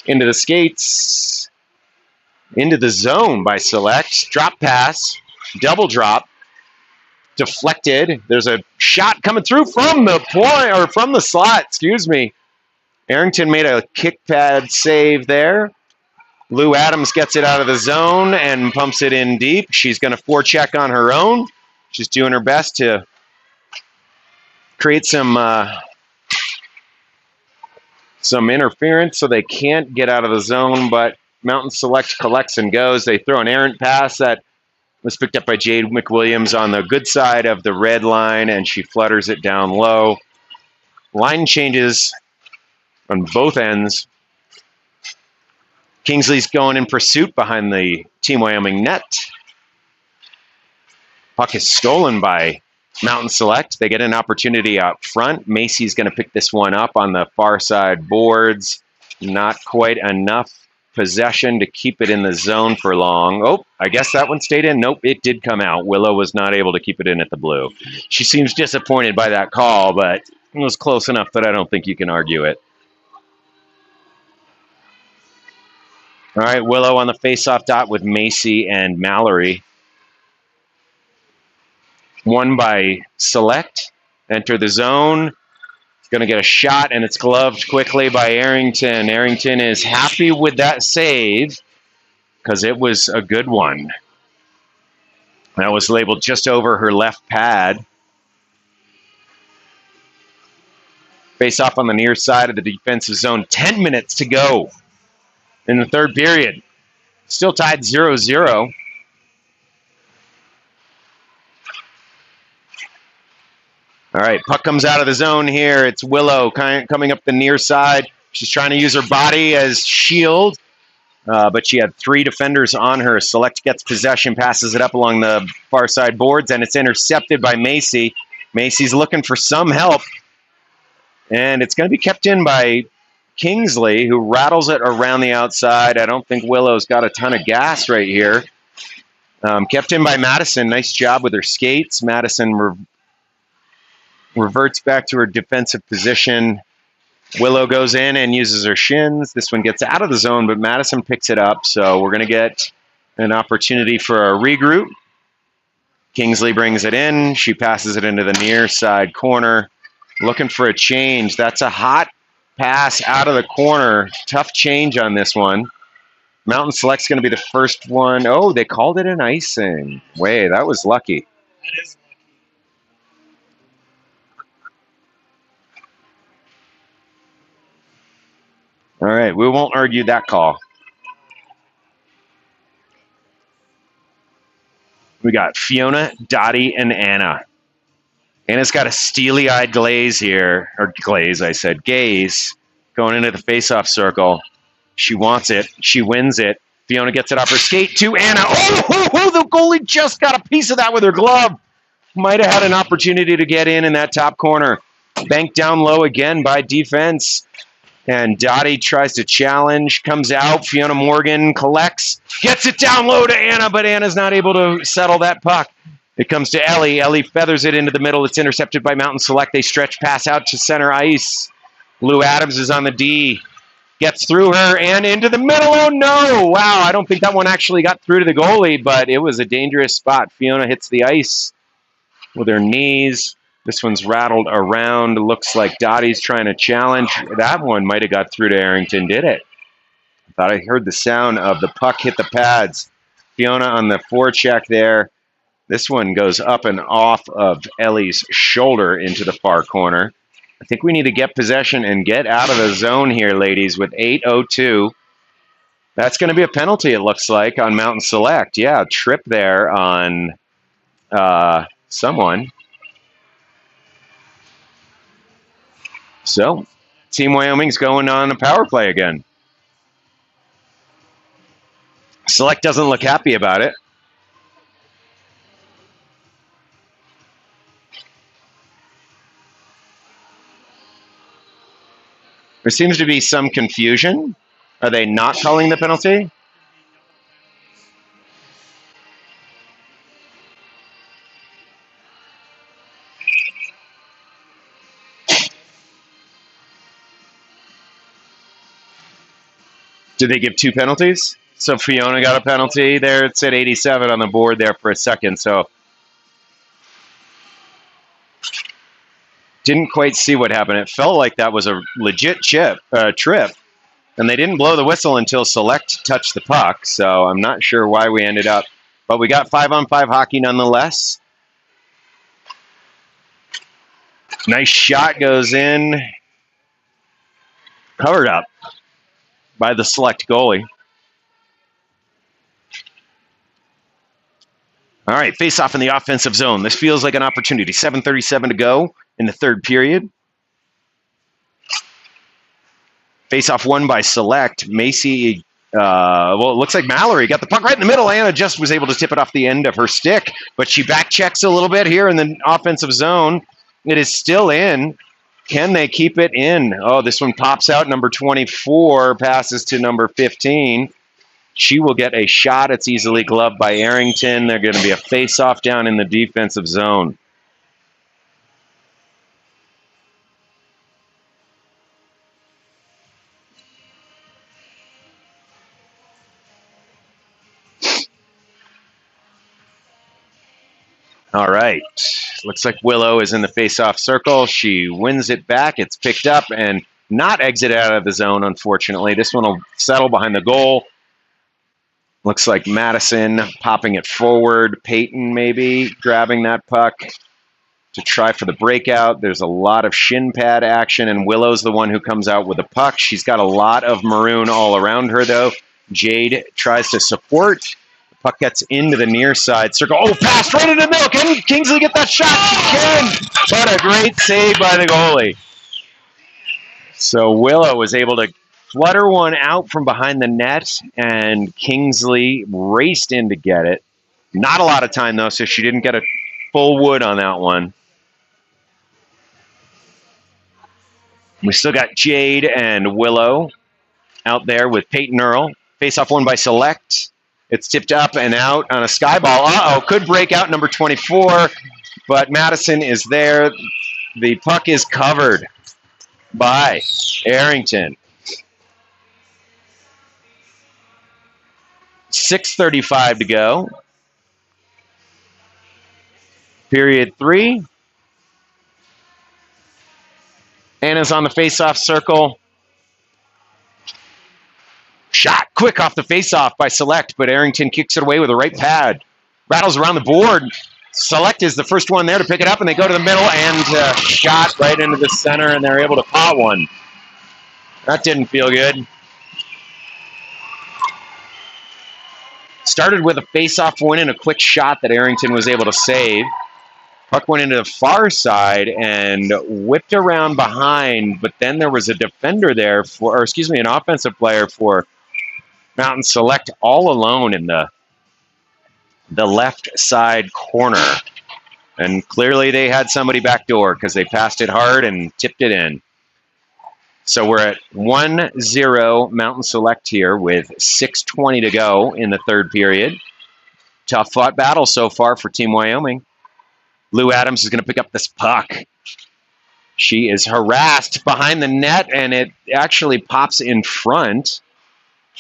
Into the skates. Into the zone by Select. Drop pass. Double drop. Deflected. There's a shot coming through from the point, or from the slot, excuse me. Arrington made a kick pad save there. Lou Adams gets it out of the zone and pumps it in deep. She's going to forecheck on her own. She's doing her best to create some interference so they can't get out of the zone, but Mountain Select collects and goes. They throw an errant pass that was picked up by Jade McWilliams on the good side of the red line, and she flutters it down low. Line changes on both ends. Kingsley's going in pursuit behind the Team Wyoming net. Puck is stolen by Mountain Select. They get an opportunity out front. Macy's going to pick this one up on the far side boards. Not quite enough possession to keep it in the zone for long. Oh, I guess that one stayed in. Nope, it did come out. Willow was not able to keep it in at the blue. She seems disappointed by that call, but it was close enough that I don't think you can argue it. All right, Willow on the face-off dot with Macy and Mallory. Won by Select. Enter the zone. Going to get a shot, and it's gloved quickly by Arrington. Arrington is happy with that save because it was a good one. That was labeled just over her left pad. Face-off on the near side of the defensive zone. 10 minutes to go in the third period. Still tied 0-0. All right, puck comes out of the zone here. It's Willow coming up the near side. She's trying to use her body as shield, but she had three defenders on her. Select gets possession, passes it up along the far side boards, and it's intercepted by Macy. Macy's looking for some help, and it's going to be kept in by Kingsley, who rattles it around the outside. I don't think Willow's got a ton of gas right here. Kept in by Madison. Nice job with her skates. Madison reverts back to her defensive position. Willow goes in and uses her shins. This one gets out of the zone, but Madison picks it up, so we're going to get an opportunity for a regroup. Kingsley brings it in. She passes it into the near side corner. Looking for a change. That's a hot pass out of the corner. Tough change on this one. Mountain Select's going to be the first one. Oh, they called it an icing. Way, that was lucky. That is lucky. All right, we won't argue that call. We got Fiona, Dottie, and Anna. Anna's got a steely-eyed gaze, going into the face-off circle. She wants it. She wins it. Fiona gets it off her skate to Anna. Oh, the goalie just got a piece of that with her glove. Might have had an opportunity to get in that top corner. Banked down low again by defense. And Dottie tries to challenge, comes out. Fiona Morgan collects, gets it down low to Anna, but Anna's not able to settle that puck. It comes to Ellie. Ellie feathers it into the middle. It's intercepted by Mountain Select. They stretch pass out to center ice. Lou Adams is on the D. Gets through her and into the middle. Oh, no. Wow, I don't think that one actually got through to the goalie, but it was a dangerous spot. Fiona hits the ice with her knees. This one's rattled around. Looks like Dottie's trying to challenge. That one might have got through to Arrington, did it? I thought I heard the sound of the puck hit the pads. Fiona on the forecheck there. This one goes up and off of Ellie's shoulder into the far corner. I think we need to get possession and get out of the zone here, ladies, with 8:02. That's going to be a penalty, it looks like, on Mountain Select. Yeah, trip there on someone. So, Team Wyoming's going on a power play again. Select doesn't look happy about it. There seems to be some confusion. Are they not calling the penalty? Did they give two penalties? So Fiona got a penalty there. It said 87 on the board there for a second. So didn't quite see what happened. It felt like that was a legit trip. And they didn't blow the whistle until Select touched the puck. So I'm not sure why we ended up. But we got 5-on-5 hockey nonetheless. Nice shot goes in. Covered up by the Select goalie. All right, face off in the offensive zone. This feels like an opportunity. 7:37 to go in the third period. Face off won by Select. Macy, well, it looks like Mallory got the puck right in the middle. Anna just was able to tip it off the end of her stick, but she back checks a little bit here in the offensive zone. It is still in. Can they keep it in? Oh, this one pops out. Number 24 passes to number 15. She will get a shot. It's easily gloved by Arrington. They're going to be a face-off down in the defensive zone. All right. Looks like Willow is in the face-off circle. She wins it back. It's picked up and not exited out of the zone, unfortunately. This one will settle behind the goal. Looks like Madison popping it forward. Peyton maybe grabbing that puck to try for the breakout. There's a lot of shin pad action, and Willow's the one who comes out with the puck. She's got a lot of maroon all around her, though. Jade tries to support. The puck gets into the near side circle. Oh, pass right into the middle. Can Kingsley get that shot? She can. But a great save by the goalie. So Willow was able to flutter one out from behind the net, and Kingsley raced in to get it. Not a lot of time, though, so she didn't get a full wood on that one. We still got Jade and Willow out there with Peyton Earl. Face-off won by Select. It's tipped up and out on a sky ball. Uh-oh, could break out number 24, but Madison is there. The puck is covered by Arrington. 6:35 to go. Period 3. Anna's on the face-off circle. Shot quick off the face-off by Select, but Arrington kicks it away with a right pad. Rattles around the board. Select is the first one there to pick it up, and they go to the middle and shot right into the center, and they're able to pot one. That didn't feel good. Started with a face-off win and a quick shot that Arrington was able to save. Puck went into the far side and whipped around behind, but then there was a defender there an offensive player for Mountain Select all alone in the left side corner. And clearly they had somebody backdoor because they passed it hard and tipped it in. So we're at 1-0 Mountain Select here with 6:20 to go in the third period. Tough fought battle so far for Team Wyoming. Lou Adams is going to pick up this puck. She is harassed behind the net, and it actually pops in front.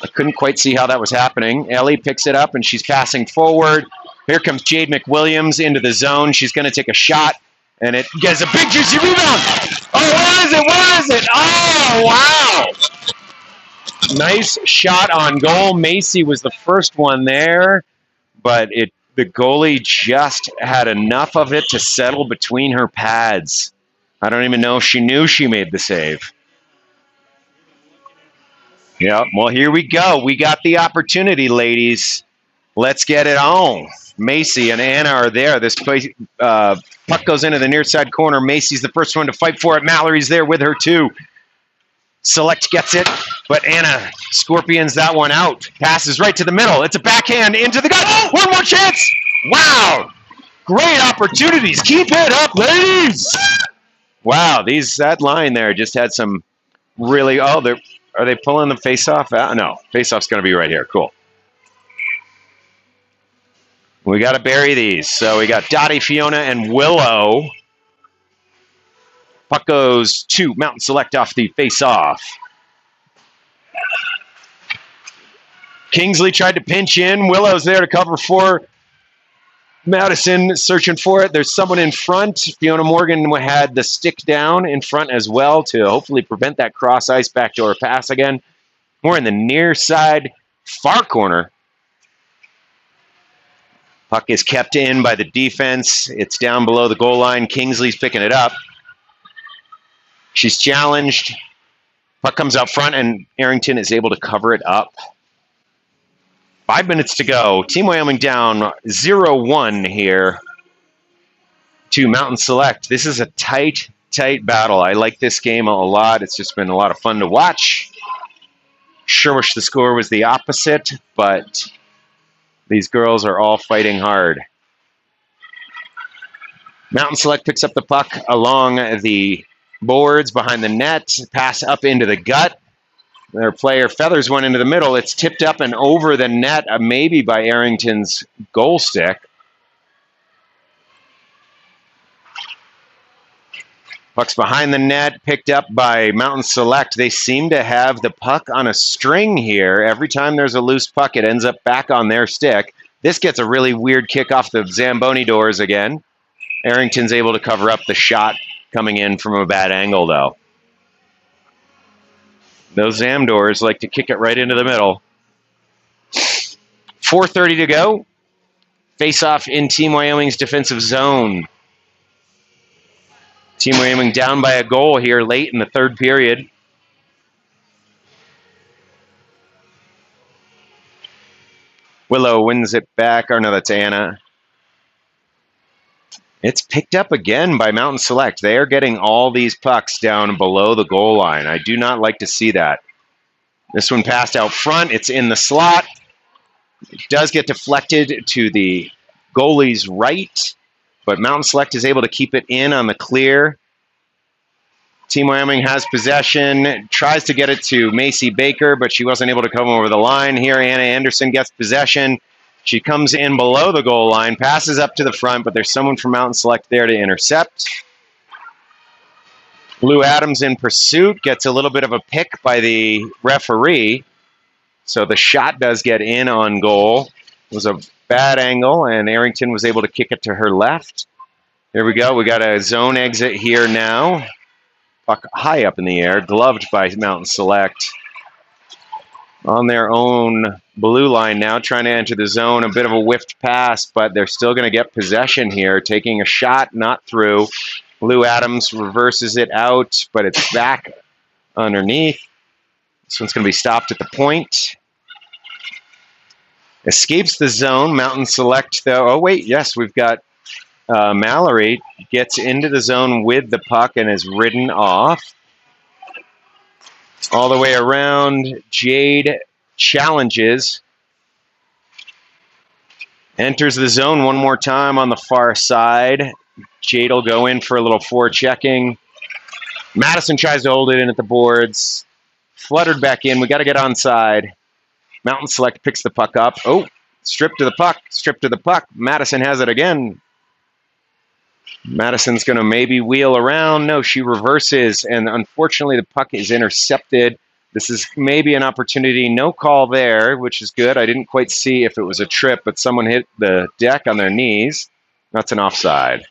I couldn't quite see how that was happening. Ellie picks it up, and she's passing forward. Here comes Jade McWilliams into the zone. She's going to take a shot, and it gets a big, juicy rebound. Oh, what is it? What is it? Oh, wow. Nice shot on goal. Macy was the first one there, but the goalie just had enough of it to settle between her pads. I don't even know if she knew she made the save. Yep, well, here we go. We got the opportunity, ladies. Let's get it on. Macy and Anna are there. This puck goes into the near side corner. Macy's the first one to fight for it. Mallory's there with her, too. Select gets it, but Anna scorpions that one out. Passes right to the middle. It's a backhand into the gut. One more chance. Wow. Great opportunities. Keep it up, ladies. Wow, that line there just had some really, are they pulling the face-off out? No, face-off's going to be right here. Cool. We got to bury these. So we got Dottie, Fiona, and Willow. Puck goes to Mountain Select off the face-off. Kingsley tried to pinch in. Willow's there to cover for Madison, searching for it. There's someone in front. Fiona Morgan had the stick down in front as well to hopefully prevent that cross-ice backdoor pass again. We're in the near side far corner. Puck is kept in by the defense. It's down below the goal line. Kingsley's picking it up. She's challenged. Puck comes out front, and Arrington is able to cover it up. 5 minutes to go. Team Wyoming down 0-1 here to Mountain Select. This is a tight battle. I like this game a lot. It's just been a lot of fun to watch. Sure wish the score was the opposite, but these girls are all fighting hard. Mountain Select picks up the puck along the boards behind the net, pass up into the gut. Their player feathers one into the middle. It's tipped up and over the net, maybe by Arrington's goal stick. Puck's behind the net, picked up by Mountain Select. They seem to have the puck on a string here. Every time there's a loose puck, it ends up back on their stick. This gets a really weird kick off the Zamboni doors again. Arrington's able to cover up the shot coming in from a bad angle, though. Those Zam doors like to kick it right into the middle. 4:30 to go. Face-off in Team Wyoming's defensive zone. Team Wyoming down by a goal here late in the third period. Willow wins it back. Or no, that's Anna. It's picked up again by Mountain Select. They are getting all these pucks down below the goal line. I do not like to see that. This one passed out front. It's in the slot. It does get deflected to the goalie's right, but Mountain Select is able to keep it in on the clear. Team Wyoming has possession, tries to get it to Macy Baker, but she wasn't able to come over the line. Here, Anna Anderson gets possession. She comes in below the goal line, passes up to the front, but there's someone from Mountain Select there to intercept. Lou Adams in pursuit, gets a little bit of a pick by the referee. So the shot does get in on goal. It was a bad angle, and Arrington was able to kick it to her left. There we go. We got a zone exit here now. Puck high up in the air, gloved by Mountain Select. On their own blue line now, trying to enter the zone. A bit of a whiffed pass, but they're still going to get possession here. Taking a shot, not through. Lou Adams reverses it out, but it's back underneath. This one's going to be stopped at the point. Escapes the zone. Mountain Select, though. Oh, wait, yes, we've got Mallory gets into the zone with the puck and is ridden off. All the way around, Jade challenges. Enters the zone one more time on the far side. Jade will go in for a little forechecking. Madison tries to hold it in at the boards. Fluttered back in. We got to get onside. Mountain Select picks the puck up. Oh, stripped to the puck. Stripped to the puck. Madison has it again. Madison's going to maybe wheel around. No, she reverses, and unfortunately the puck is intercepted. This is maybe an opportunity. No call there, which is good. I didn't quite see if it was a trip, but someone hit the deck on their knees. That's an offside.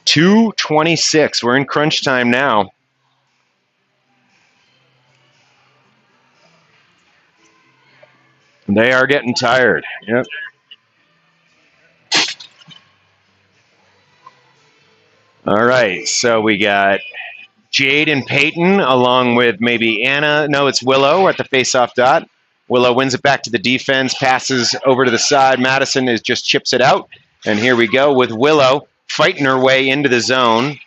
2:26. We're in crunch time now. They are getting tired. Yep. All right, so we got Jade and Peyton along with maybe Anna. No, it's Willow at the face-off dot. Willow wins it back to the defense, passes over to the side. Madison just chips it out. And here we go with Willow fighting her way into the zone.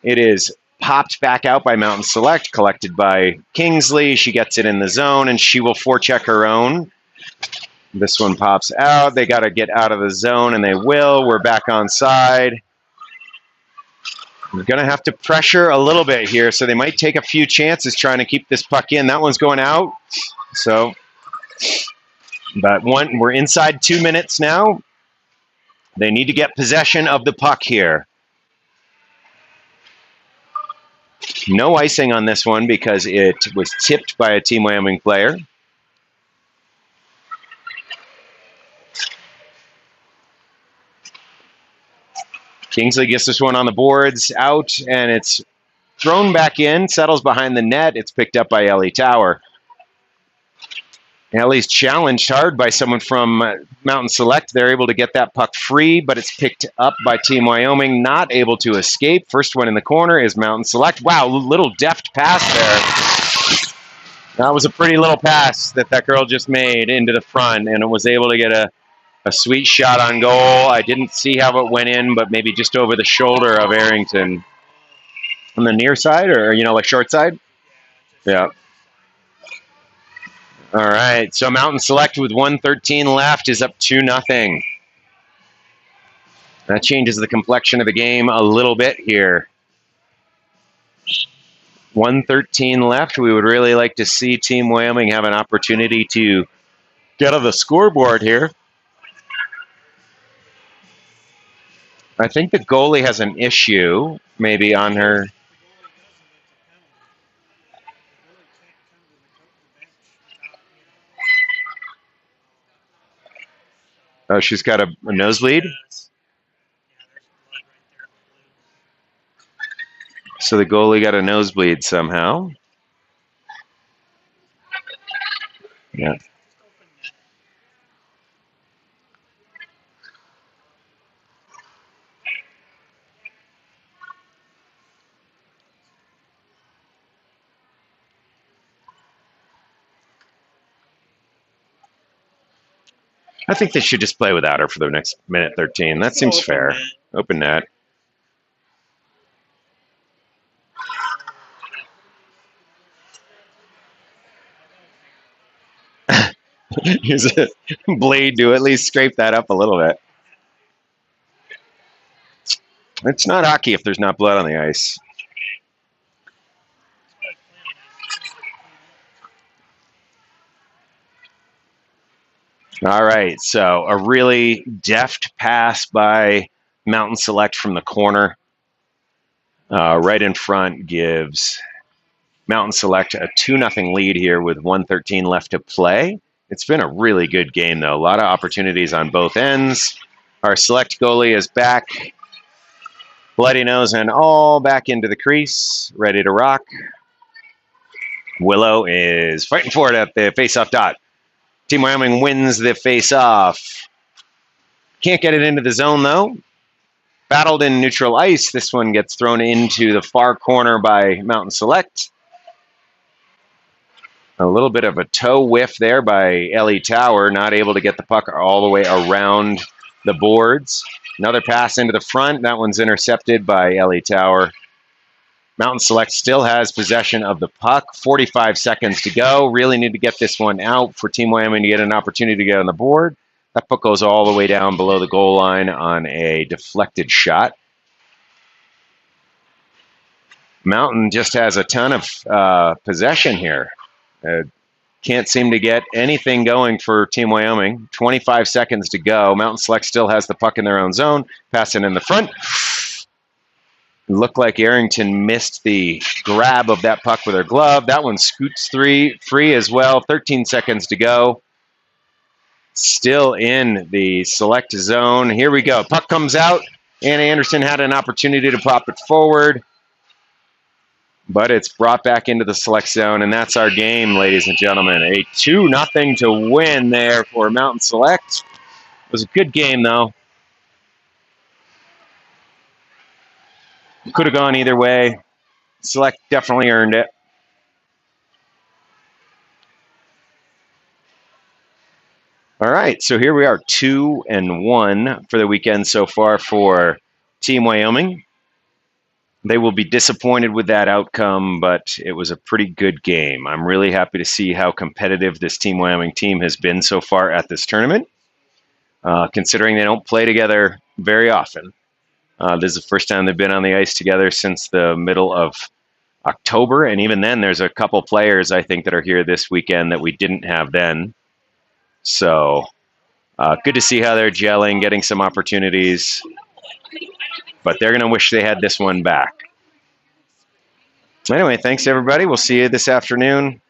It is popped back out by Mountain Select, collected by Kingsley. She gets it in the zone, and she will forecheck her own. This one pops out. They got to get out of the zone, and they will. We're back on side. We're going to have to pressure a little bit here, so they might take a few chances trying to keep this puck in. That one's going out. So, but we're inside 2 minutes now. They need to get possession of the puck here. No icing on this one because it was tipped by a Team Wyoming player. Kingsley gets this one on the boards, out, and it's thrown back in, settles behind the net. It's picked up by Ellie Tower. Ellie's challenged hard by someone from Mountain Select. They're able to get that puck free, but it's picked up by Team Wyoming, not able to escape. First one in the corner is Mountain Select. Wow, little deft pass there. That was a pretty little pass that girl just made into the front, and it was able to get a sweet shot on goal. I didn't see how it went in, but maybe just over the shoulder of Arrington. On the near side, or, like short side? Yeah. All right, so Mountain Select with 1:13 left is up 2-0. That changes the complexion of the game a little bit here. 1:13 left. We would really like to see Team Wyoming have an opportunity to get on the scoreboard here. I think the goalie has an issue maybe on her. Oh, she's got a nosebleed? So the goalie got a nosebleed somehow. Yeah. I think they should just play without her for the next minute 13. That seems fair. Open net. Use a blade to at least scrape that up a little bit. It's not hockey if there's not blood on the ice. All right, so a really deft pass by Mountain Select from the corner. Right in front gives Mountain Select a 2-0 lead here with 1:13 left to play. It's been a really good game, though. A lot of opportunities on both ends. Our Select goalie is back. Bloody nose and all back into the crease, ready to rock. Willow is fighting for it at the face-off dot. Team Wyoming wins the face-off. Can't get it into the zone, though. Battled in neutral ice. This one gets thrown into the far corner by Mountain Select. A little bit of a toe whiff there by Ellie Tower, not able to get the puck all the way around the boards. Another pass into the front. That one's intercepted by Ellie Tower. Mountain Select still has possession of the puck. 45 seconds to go. Really need to get this one out for Team Wyoming to get an opportunity to get on the board. That puck goes all the way down below the goal line on a deflected shot. Mountain just has a ton of possession here. Can't seem to get anything going for Team Wyoming. 25 seconds to go. Mountain Select still has the puck in their own zone. Passing in the front. Looked like Arrington missed the grab of that puck with her glove. That one scoots free as well. 13 seconds to go. Still in the Select zone. Here we go. Puck comes out. Anna Anderson had an opportunity to pop it forward, but it's brought back into the Select zone, and that's our game, ladies and gentlemen. A 2-0 to win there for Mountain Select. It was a good game, though. Could have gone either way. Select definitely earned it. All right, so here we are, 2-1 for the weekend so far for Team Wyoming. They will be disappointed with that outcome, but it was a pretty good game. I'm really happy to see how competitive this Team Wyoming team has been so far at this tournament, considering they don't play together very often. This is the first time they've been on the ice together since the middle of October, and even then there's a couple players, I think, that are here this weekend that we didn't have then. So good to see how they're gelling, getting some opportunities, but they're going to wish they had this one back. Anyway, thanks, everybody. We'll see you this afternoon.